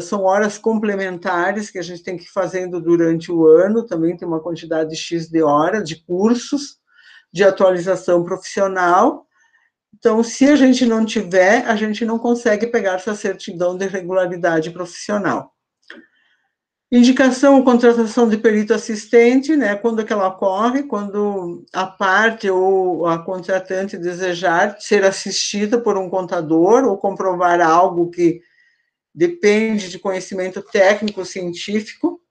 são horas complementares que a gente tem que ir fazendo durante o ano, também tem uma quantidade X de horas, de cursos, de atualização profissional. Então, se a gente não tiver, a gente não consegue pegar essa certidão de regularidade profissional. Indicação ou contratação de perito assistente, né? Quando que ela ocorre? Quando a parte ou a contratante desejar ser assistida por um contador ou comprovar algo que depende de conhecimento técnico científico.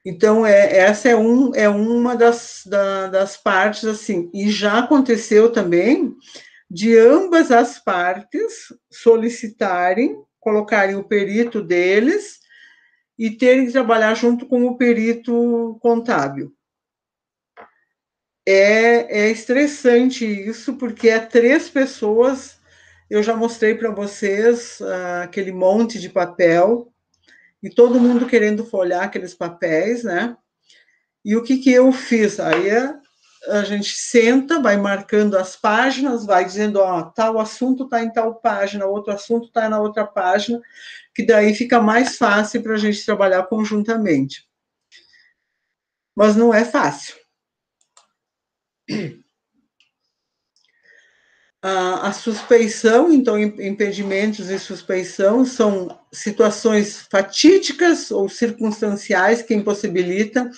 Então, essa é uma das partes, assim, e já aconteceu também de ambas as partes solicitarem, colocarem o perito deles e terem que trabalhar junto com o perito contábil. É estressante isso, porque é 3 pessoas, eu já mostrei para vocês aquele monte de papel, e todo mundo querendo folhear aqueles papéis, né? E o que eu fiz? Aí a gente senta, vai marcando as páginas, vai dizendo, ó, tal assunto está em tal página, outro assunto está na outra página, que daí fica mais fácil para a gente trabalhar conjuntamente. Mas não é fácil. A suspeição, então, impedimentos e suspeição são situações fatídicas ou circunstanciais que impossibilitam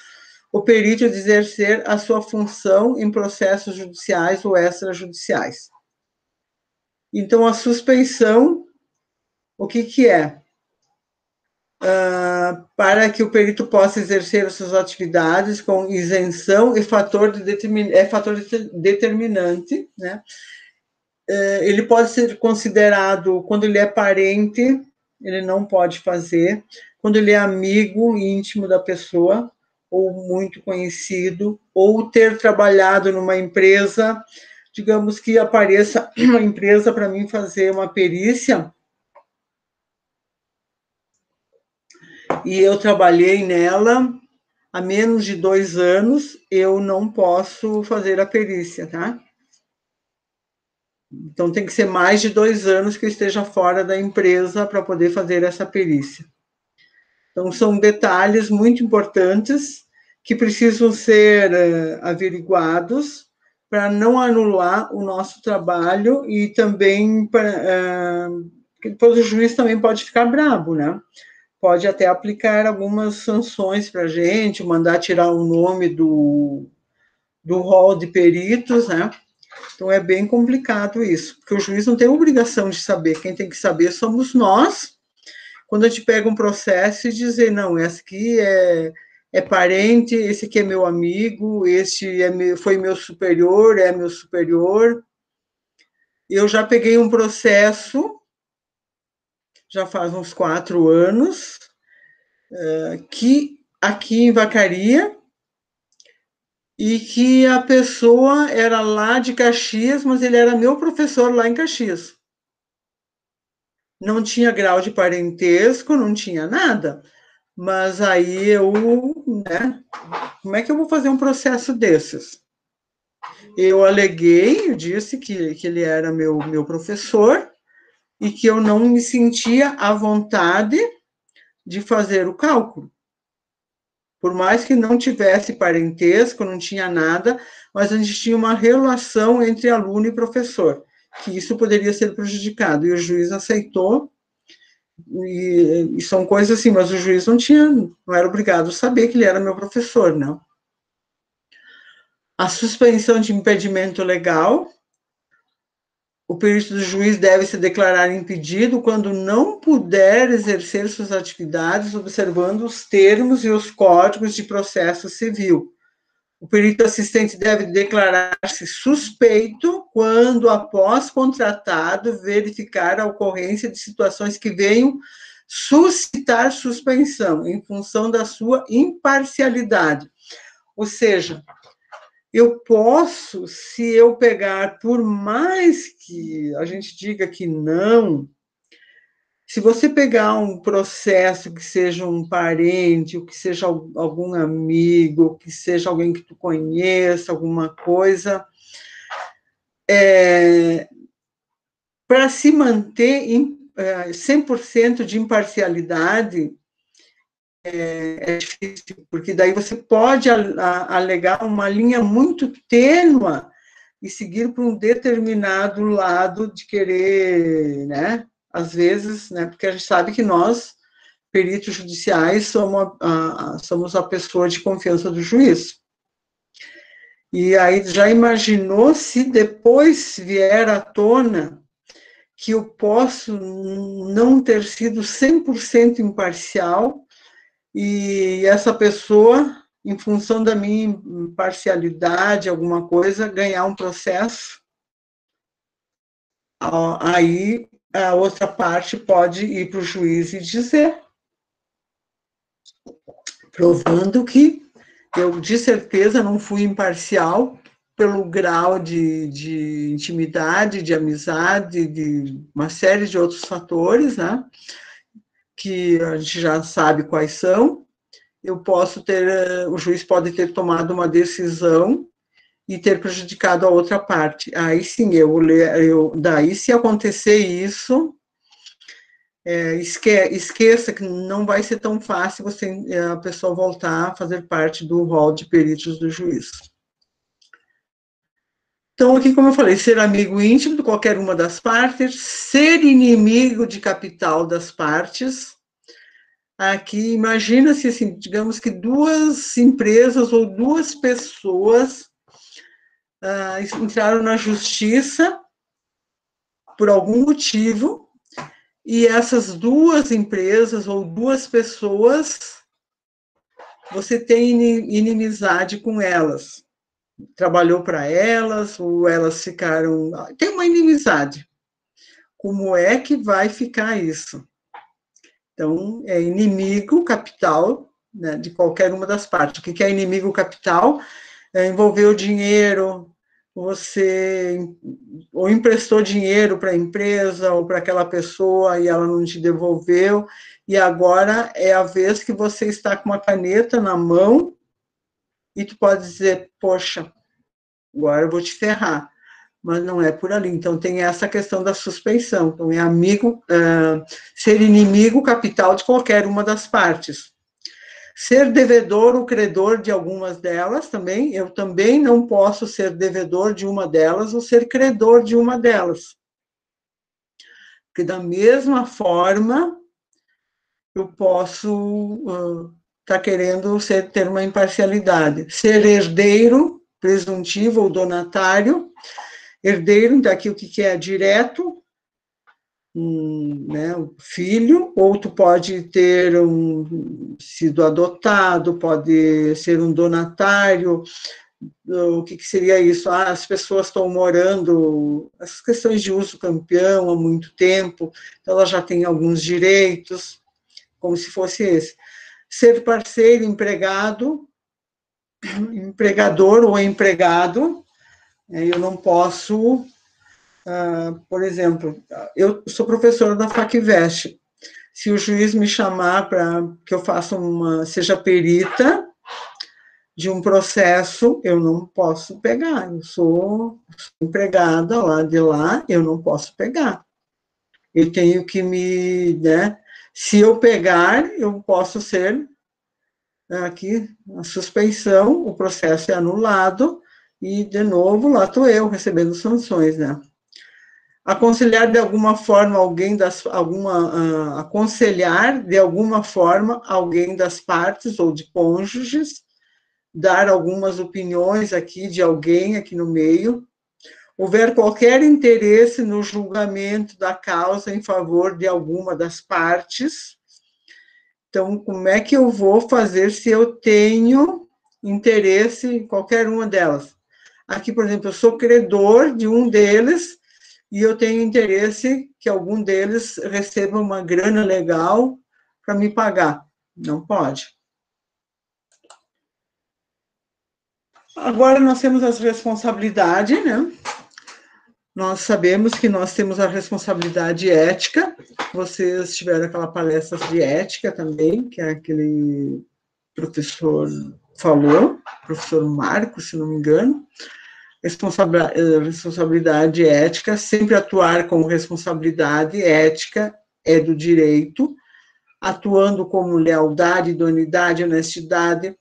o perito de exercer a sua função em processos judiciais ou extrajudiciais. Então, a suspeição, o que é? Para que o perito possa exercer as suas atividades com isenção e fator determinante, né? Ele pode ser considerado, quando ele é parente, ele não pode fazer, quando ele é amigo íntimo da pessoa, ou muito conhecido, ou ter trabalhado numa empresa, digamos que apareça uma empresa para mim fazer uma perícia, e eu trabalhei nela há menos de 2 anos, eu não posso fazer a perícia, tá? Então, tem que ser mais de 2 anos que eu esteja fora da empresa para poder fazer essa perícia. Então, são detalhes muito importantes que precisam ser averiguados para não anular o nosso trabalho e também para... depois o juiz também pode ficar bravo, né? Pode até aplicar algumas sanções para a gente, mandar tirar o nome do rol de peritos, né? Então, é bem complicado isso, porque o juiz não tem obrigação de saber, quem tem que saber somos nós, quando a gente pega um processo e dizer, não, esse aqui é parente, esse aqui é meu amigo, esse foi meu superior, é meu superior. Eu já peguei um processo, já faz uns 4 anos, que aqui em Vacaria, e que a pessoa era lá de Caxias, mas ele era meu professor lá em Caxias. Não tinha grau de parentesco, não tinha nada. Mas aí né, como é que eu vou fazer um processo desses? Eu aleguei, eu disse que ele era meu professor e que eu não me sentia à vontade de fazer o cálculo. Por mais que não tivesse parentesco, não tinha nada, mas a gente tinha uma relação entre aluno e professor. que isso poderia ser prejudicado, e o juiz aceitou, e são coisas assim, mas o juiz não era obrigado a saber que ele era meu professor, não. A suspensão de impedimento legal, o perito do juiz deve se declarar impedido quando não puder exercer suas atividades observando os termos e os códigos de processo civil. O perito assistente deve declarar-se suspeito quando, após contratado, verificar a ocorrência de situações que venham suscitar suspensão, em função da sua imparcialidade. Ou seja, eu posso, se eu pegar, por mais que a gente diga que não, se você pegar um processo que seja um parente, ou que seja algum amigo, ou que seja alguém que tu conheça, alguma coisa, para se manter 100% de imparcialidade, é difícil, porque daí você pode alegar uma linha muito tênue e seguir por um determinado lado de querer, né? Às vezes, né? Porque a gente sabe que nós, peritos judiciais, somos a pessoa de confiança do juiz. E aí já imaginou se depois vier à tona que eu posso não ter sido 100% imparcial e essa pessoa, em função da minha imparcialidade, alguma coisa, ganhar um processo? Aí a outra parte pode ir para o juiz e dizer, provando que eu, de certeza, não fui imparcial pelo grau de intimidade, de amizade, de uma série de outros fatores, né? Que a gente já sabe quais são. O juiz pode ter tomado uma decisão e ter prejudicado a outra parte. Aí sim, daí se acontecer isso, esqueça que não vai ser tão fácil a pessoa voltar a fazer parte do rol de peritos do juiz. Então, aqui, como eu falei, ser amigo íntimo de qualquer uma das partes, ser inimigo de capital das partes. Aqui, imagina-se, assim, digamos que duas empresas ou duas pessoas entraram na justiça por algum motivo, e essas duas empresas ou duas pessoas, você tem inimizade com elas. Trabalhou para elas, ou elas ficaram... Tem uma inimizade. Como é que vai ficar isso? Então, é inimigo capital, né, de qualquer uma das partes. O que é inimigo capital? Envolver o dinheiro, você ou emprestou dinheiro para a empresa ou para aquela pessoa e ela não te devolveu, e agora é a vez que você está com uma caneta na mão e tu pode dizer, poxa, agora eu vou te ferrar, mas não é por ali. Então tem essa questão da suspeição, então é ser inimigo capital de qualquer uma das partes. Ser devedor ou credor de algumas delas também, eu também não posso ser devedor de uma delas ou ser credor de uma delas. Porque da mesma forma, eu posso estar querendo ter uma imparcialidade. Ser herdeiro, presuntivo ou donatário. Herdeiro, então aqui o que é direto, né, o filho, ou tu pode ter sido adotado, pode ser um donatário. O que seria isso? As pessoas estão morando, essas questões de uso campeão há muito tempo, então elas já têm alguns direitos, como se fosse esse. Ser parceiro, empregado, empregador ou empregado, eu não posso... por exemplo, eu sou professora da FACVEST. Se o juiz me chamar para que eu seja perita de um processo, eu não posso pegar. Eu sou empregada lá de lá, eu não posso pegar. Eu tenho que né? Se eu pegar, eu posso ser aqui a suspensão, o processo é anulado e de novo lá estou eu recebendo sanções, né? aconselhar de alguma forma aconselhar de alguma forma alguém das partes ou de cônjuges, dar algumas opiniões aqui de alguém aqui no meio, houver qualquer interesse no julgamento da causa em favor de alguma das partes. Então, como é que eu vou fazer se eu tenho interesse em qualquer uma delas? Aqui, por exemplo, eu sou credor de um deles e eu tenho interesse que algum deles receba uma grana legal para me pagar. Não pode. Agora nós temos as responsabilidades, né? Nós sabemos que nós temos a responsabilidade ética. Vocês tiveram aquela palestra de ética também, que é aquele professor falou, professor Marcos, se não me engano. Responsabilidade ética, sempre atuar com responsabilidade ética, é do direito, atuando como lealdade, idoneidade, honestidade.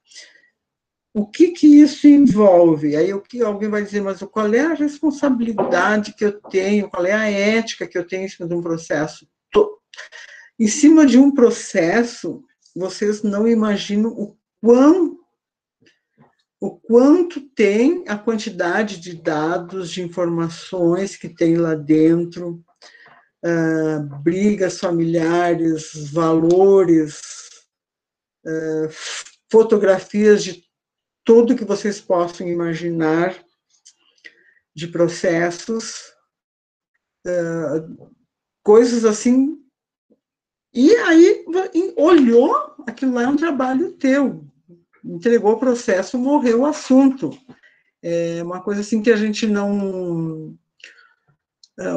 O que isso envolve? Aí alguém vai dizer, mas qual é a responsabilidade que eu tenho, qual é a ética que eu tenho em cima de um processo? Em cima de um processo, vocês não imaginam o quanto tem a quantidade de dados, de informações que tem lá dentro, brigas familiares, valores, fotografias de tudo que vocês possam imaginar de processos, coisas assim. E aí, olhou, aquilo lá é um trabalho teu. Entregou o processo, morreu o assunto. É uma coisa assim que a gente não...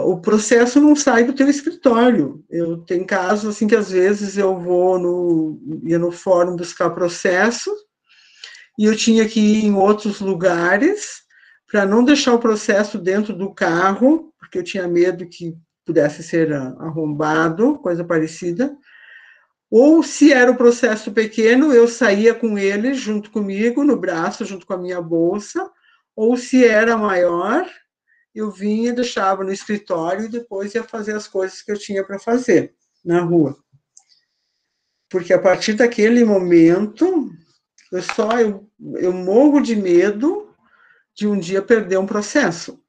O processo não sai do teu escritório. Eu tenho casos assim que às vezes eu ia no fórum buscar processo e eu tinha que ir em outros lugares para não deixar o processo dentro do carro, porque eu tinha medo que pudesse ser arrombado, coisa parecida. Ou, se era o processo pequeno, eu saía com ele junto comigo, no braço, junto com a minha bolsa. Ou, se era maior, eu vinha, deixava no escritório e depois ia fazer as coisas que eu tinha para fazer na rua. Porque a partir daquele momento, eu morro de medo de um dia perder um processo.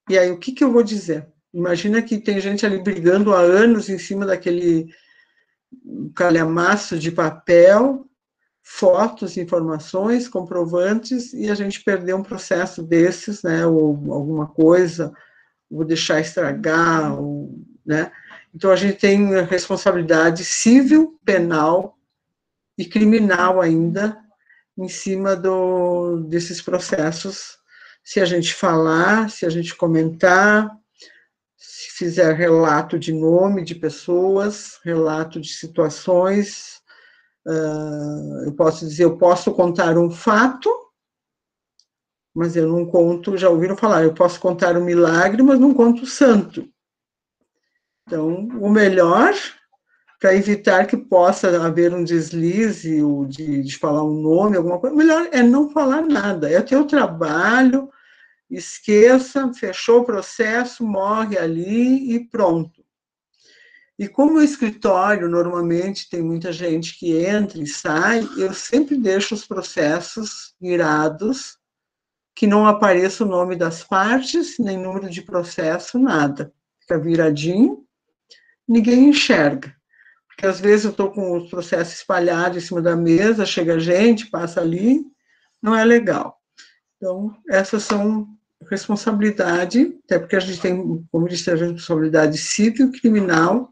E aí, o que eu vou dizer? Imagina que tem gente ali brigando há anos em cima daquele calhamaço de papel, fotos, informações, comprovantes, e a gente perdeu um processo desses, né, ou alguma coisa, vou deixar estragar, ou, né? Então, a gente tem a responsabilidade civil, penal e criminal ainda em cima desses processos, se a gente falar, se a gente comentar, se fizer relato de nome de pessoas, relato de situações. Eu posso contar um fato, mas eu não conto, já ouviram falar, eu posso contar um milagre, mas não conto o santo. Então, o melhor, para evitar que possa haver um deslize, ou de falar um nome, alguma coisa, o melhor é não falar nada, é teu trabalho, esqueça, fechou o processo, morre ali e pronto. E como o escritório, normalmente, tem muita gente que entra e sai, eu sempre deixo os processos virados, que não apareça o nome das partes, nem número de processo, nada. Fica viradinho, ninguém enxerga. Porque às vezes eu estou com os processos espalhados em cima da mesa, chega gente, passa ali, não é legal. Então, essas são responsabilidade, até porque a gente tem, como disse, a responsabilidade civil e criminal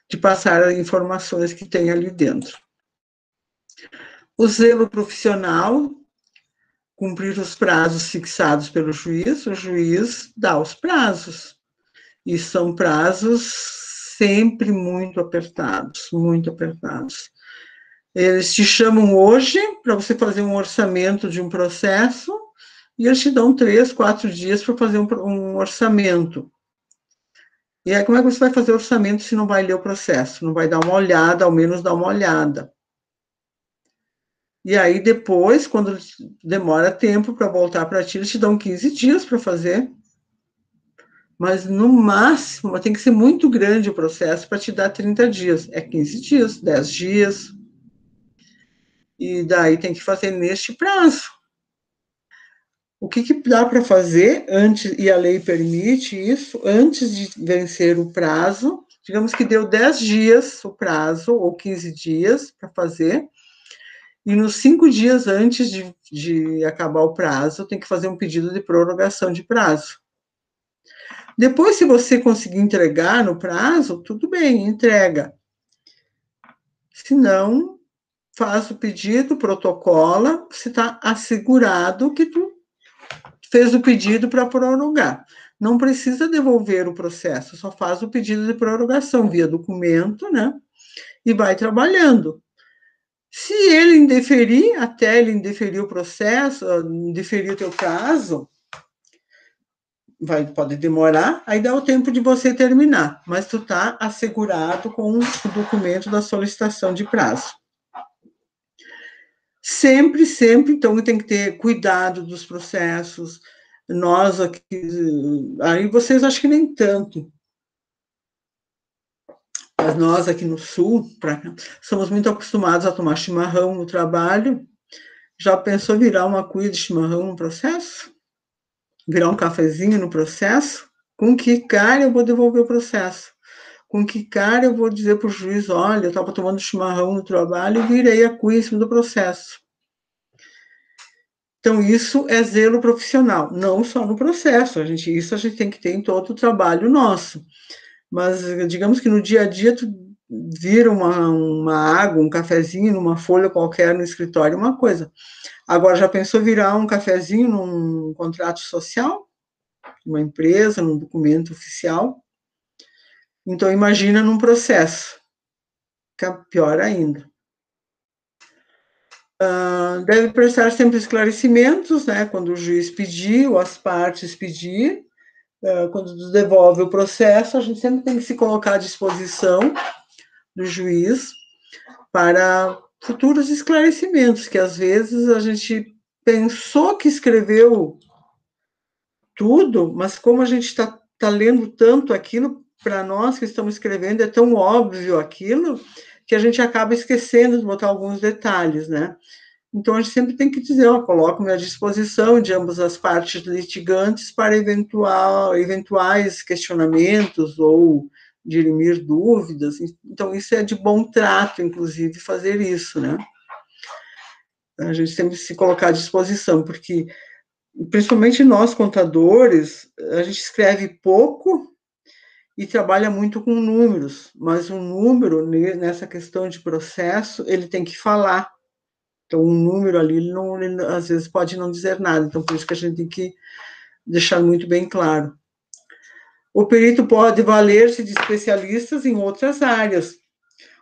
de passar as informações que tem ali dentro. O zelo profissional, cumprir os prazos fixados pelo juiz, o juiz dá os prazos, e são prazos sempre muito apertados, muito apertados. Eles te chamam hoje para você fazer um orçamento de um processo, e eles te dão 3, 4 dias para fazer um orçamento. E aí, como é que você vai fazer orçamento se não vai ler o processo? Não vai dar uma olhada, ao menos dar uma olhada. E aí, depois, quando demora tempo para voltar para ti, eles te dão 15 dias para fazer. Mas, no máximo, tem que ser muito grande o processo para te dar 30 dias. É 15 dias, 10 dias. E daí tem que fazer neste prazo. O que dá para fazer antes, e a lei permite isso, antes de vencer o prazo, digamos que deu 10 dias o prazo, ou 15 dias para fazer, e nos 5 dias antes de acabar o prazo, tem que fazer um pedido de prorrogação de prazo. Depois, se você conseguir entregar no prazo, tudo bem, entrega. Se não, faz o pedido, protocola, você está assegurado que tu fez o pedido para prorrogar. Não precisa devolver o processo, só faz o pedido de prorrogação via documento, né? E vai trabalhando. Se ele indeferir, até ele indeferir o processo, indeferir o teu caso, pode demorar, aí dá o tempo de você terminar, mas tu tá assegurado com o documento da solicitação de prazo. Sempre, sempre, então, tem que ter cuidado dos processos. Nós aqui, aí vocês acho que nem tanto, mas nós aqui no Sul, somos muito acostumados a tomar chimarrão no trabalho. Já pensou virar uma cuia de chimarrão no processo? Virar um cafezinho no processo? Com que cara eu vou devolver o processo? Com que cara eu vou dizer para o juiz, olha, eu estava tomando chimarrão no trabalho e virei a cuia em cima do processo. Então, isso é zelo profissional, não só no processo, isso a gente tem que ter em todo o trabalho nosso. Mas, digamos que no dia a dia, tu vira uma água, um cafezinho numa folha qualquer no escritório, uma coisa. Agora, já pensou virar um cafezinho num contrato social? Uma empresa, num documento oficial? Então, imagina num processo. Fica pior ainda. Deve prestar sempre esclarecimentos, né, quando o juiz pedir, ou as partes pedir. Quando devolve o processo, a gente sempre tem que se colocar à disposição do juiz para futuros esclarecimentos, que às vezes a gente pensou que escreveu tudo, mas como a gente está lendo tanto aquilo, para nós que estamos escrevendo, é tão óbvio aquilo, que a gente acaba esquecendo de botar alguns detalhes, né? Então, a gente sempre tem que dizer, coloco-me à disposição de ambas as partes litigantes para eventuais questionamentos ou dirimir dúvidas. Então, isso é de bom trato, inclusive, fazer isso, né? A gente sempre se colocar à disposição, porque, principalmente nós, contadores, a gente escreve pouco e trabalha muito com números, mas o número, nessa questão de processo, ele tem que falar. Então, um número ali, ele, às vezes, pode não dizer nada. Então, por isso que a gente tem que deixar muito bem claro. O perito pode valer-se de especialistas em outras áreas.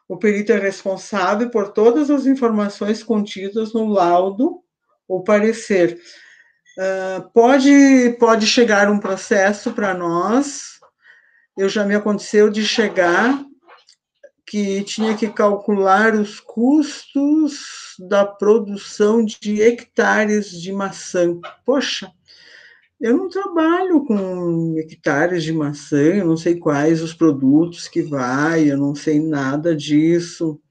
O perito é responsável por todas as informações contidas no laudo ou parecer. Pode chegar um processo para nós. Já me aconteceu de chegar que tinha que calcular os custos da produção de hectares de maçã. Poxa, eu não trabalho com hectares de maçã, eu não sei quais os produtos que vai, eu não sei nada disso.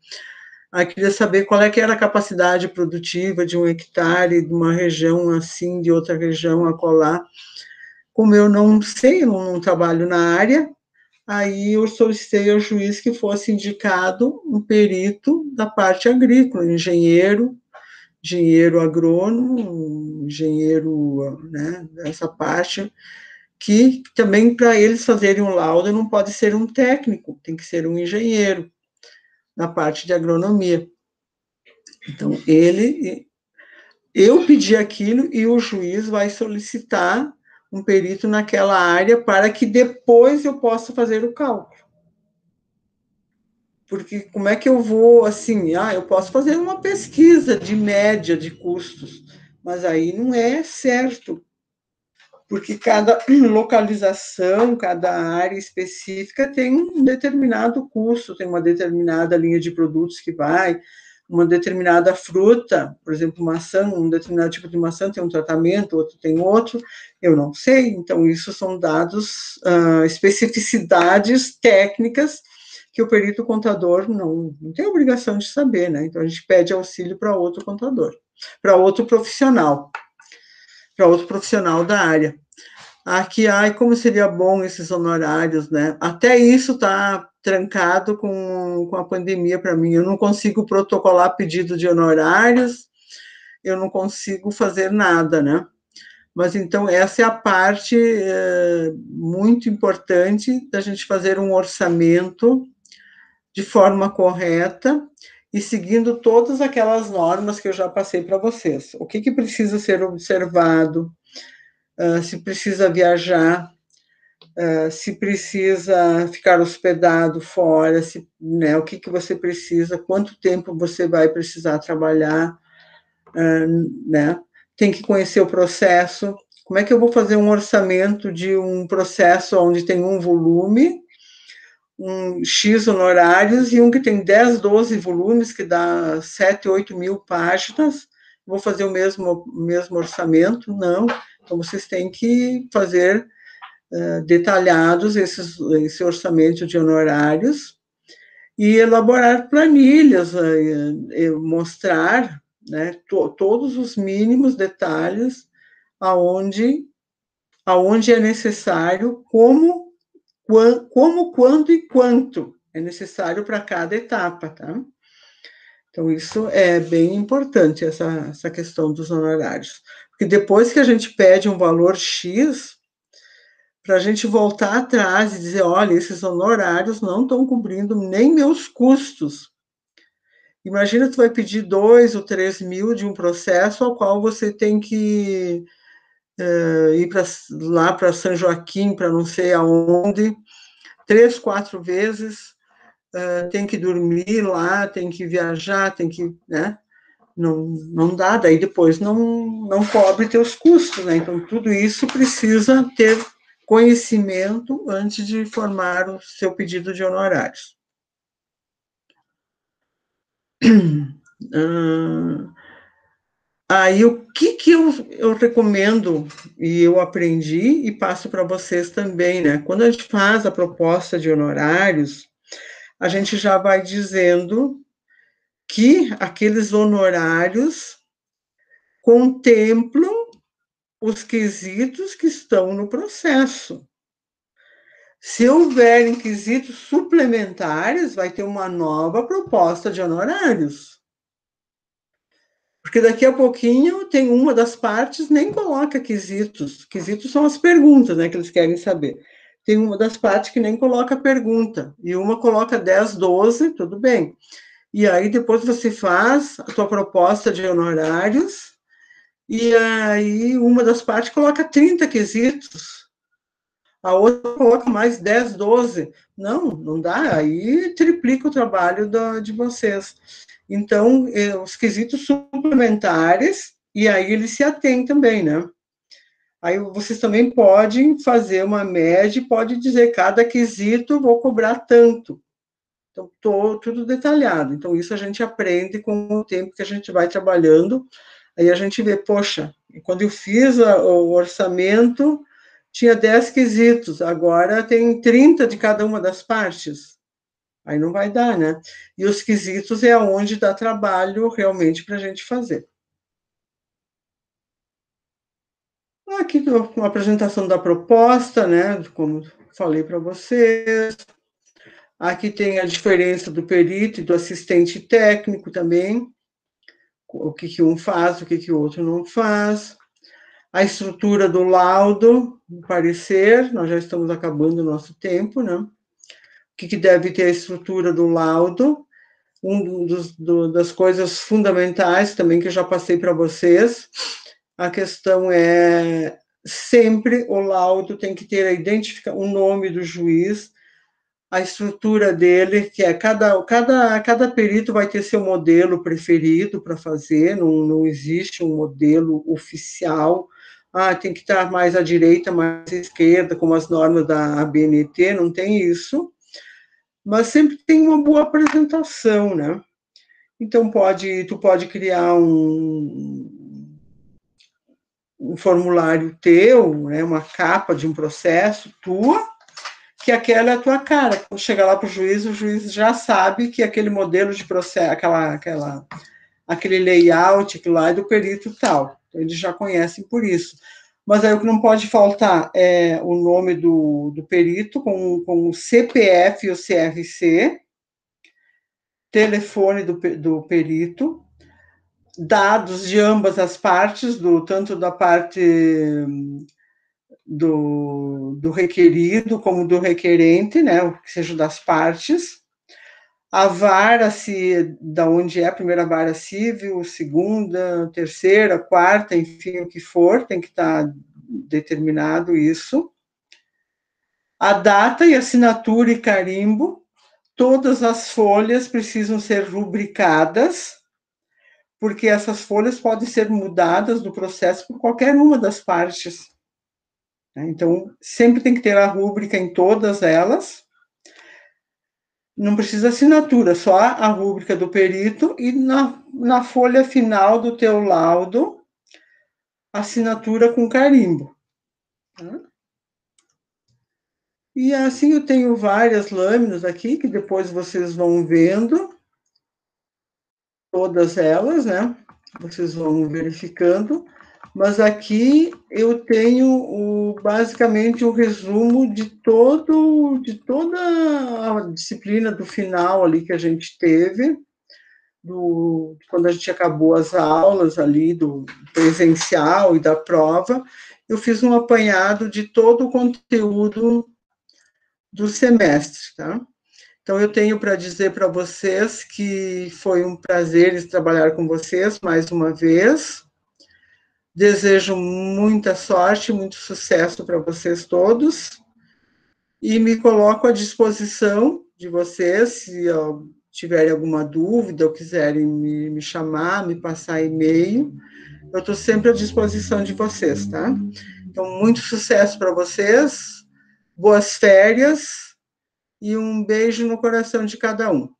Aí queria saber qual é que era a capacidade produtiva de um hectare de uma região assim, de outra região acolá. Como eu não sei, eu não trabalho na área, aí eu solicitei ao juiz que fosse indicado um perito da parte agrícola, engenheiro agrônomo, engenheiro, né, dessa parte, que também, para eles fazerem um laudo, não pode ser um técnico, tem que ser um engenheiro na parte de agronomia. Então, eu pedi aquilo e o juiz vai solicitar um perito naquela área para que depois eu possa fazer o cálculo. Porque como é que eu vou, assim, eu posso fazer uma pesquisa de média de custos, mas aí não é certo, porque cada localização, cada área específica tem um determinado custo, tem uma determinada linha de produtos que vai, uma determinada fruta, por exemplo, maçã, um determinado tipo de maçã tem um tratamento, outro tem outro, eu não sei. Então, isso são dados, especificidades técnicas que o perito contador não tem obrigação de saber, né? Então, a gente pede auxílio para outro contador, para outro profissional da área. Aqui, ai, como seria bom esses honorários, né? Até isso está trancado com a pandemia para mim. Eu não consigo protocolar pedido de honorários, eu não consigo fazer nada, né? Mas então essa é a parte muito importante da gente fazer um orçamento de forma correta e seguindo todas aquelas normas que eu já passei para vocês. O que precisa ser observado, se precisa viajar, se precisa ficar hospedado fora, né, o que você precisa, quanto tempo você vai precisar trabalhar, né? Tem que conhecer o processo. Como é que eu vou fazer um orçamento de um processo onde tem um volume, um X honorários, e um que tem 10, 12 volumes, que dá 7, 8 mil páginas? Vou fazer o mesmo orçamento? Não. Então, vocês têm que fazer detalhados esse orçamento de honorários e elaborar planilhas, mostrar, né, todos os mínimos detalhes aonde é necessário, como, quando e quanto é necessário para cada etapa, tá? Então, isso é bem importante, essa questão dos honorários. Porque depois que a gente pede um valor X, para a gente voltar atrás e dizer, olha, esses honorários não estão cobrindo nem meus custos. Imagina, tu vai pedir 2 ou 3 mil de um processo ao qual você tem que ir lá para São Joaquim, para não sei aonde, 3, 4 vezes, tem que dormir lá, tem que viajar, tem que, né? Não dá, daí depois não cobre teus custos, né? Então, tudo isso precisa ter conhecimento antes de formar o seu pedido de honorários. Aí, o que eu recomendo, e eu aprendi e passo para vocês também, né? Quando a gente faz a proposta de honorários, a gente já vai dizendo que aqueles honorários contemplam os quesitos que estão no processo. Se houver quesitos suplementares, vai ter uma nova proposta de honorários. Porque daqui a pouquinho tem uma das partes nem coloca quesitos. Quesitos são as perguntas, né, que eles querem saber. Tem uma das partes que nem coloca pergunta, e uma coloca 10, 12, tudo bem. E aí depois você faz a tua proposta de honorários, e aí uma das partes coloca 30 quesitos. A outra coloca mais 10, 12. Não dá, aí triplica o trabalho de vocês. Então, os quesitos suplementares, e aí eles se atêm também, né? Aí vocês também podem fazer uma média e pode dizer, cada quesito vou cobrar tanto. Então, tudo detalhado. Então, isso a gente aprende com o tempo que a gente vai trabalhando. Aí a gente vê, poxa, quando eu fiz o orçamento, tinha 10 quesitos, agora tem 30 de cada uma das partes. Aí não vai dar, né? E os quesitos é onde dá trabalho realmente para a gente fazer. Aqui uma apresentação da proposta, né? Como falei para vocês. Aqui tem a diferença do perito e do assistente técnico também. O que um faz, o que o outro não faz. A estrutura do laudo, do parecer, nós já estamos acabando o nosso tempo, né? O que deve ter a estrutura do laudo, das coisas fundamentais também que eu já passei para vocês, a questão é sempre o laudo tem que ter o nome do juiz, a estrutura dele, que é cada perito vai ter seu modelo preferido para fazer, não existe um modelo oficial. Tem que estar mais à direita, mais à esquerda, como as normas da ABNT, não tem isso. Mas sempre tem uma boa apresentação, né? Então, tu pode criar um formulário teu, né, uma capa de um processo tua, que aquela é a tua cara. Quando chegar lá para o juiz já sabe que aquele modelo de processo, aquele layout que lá é do perito tal. Então, eles já conhecem por isso. Mas aí o que não pode faltar é o nome do perito com o CPF e o CRC, telefone do perito, dados de ambas as partes, tanto da parte do requerido como do requerente, né, que seja das partes, a vara, se da onde é a primeira vara civil, segunda, terceira, quarta, enfim, o que for, tem que estar determinado isso. A data e assinatura e carimbo, todas as folhas precisam ser rubricadas, porque essas folhas podem ser mudadas no processo por qualquer uma das partes. Então, sempre tem que ter a rúbrica em todas elas. Não precisa assinatura, só a rúbrica do perito e na folha final do teu laudo, assinatura com carimbo. E assim eu tenho várias lâminas aqui, que depois vocês vão vendo, todas elas, né? Vocês vão verificando. Mas aqui eu tenho basicamente o resumo de toda a disciplina do final ali que a gente teve, quando a gente acabou as aulas ali do presencial e da prova, eu fiz um apanhado de todo o conteúdo do semestre, tá? Então, eu tenho para dizer para vocês que foi um prazer trabalhar com vocês mais uma vez. Desejo muita sorte, muito sucesso para vocês todos. E me coloco à disposição de vocês, se tiverem alguma dúvida ou quiserem me chamar, me passar e-mail. Eu estou sempre à disposição de vocês, tá? Então, muito sucesso para vocês, boas férias e um beijo no coração de cada um.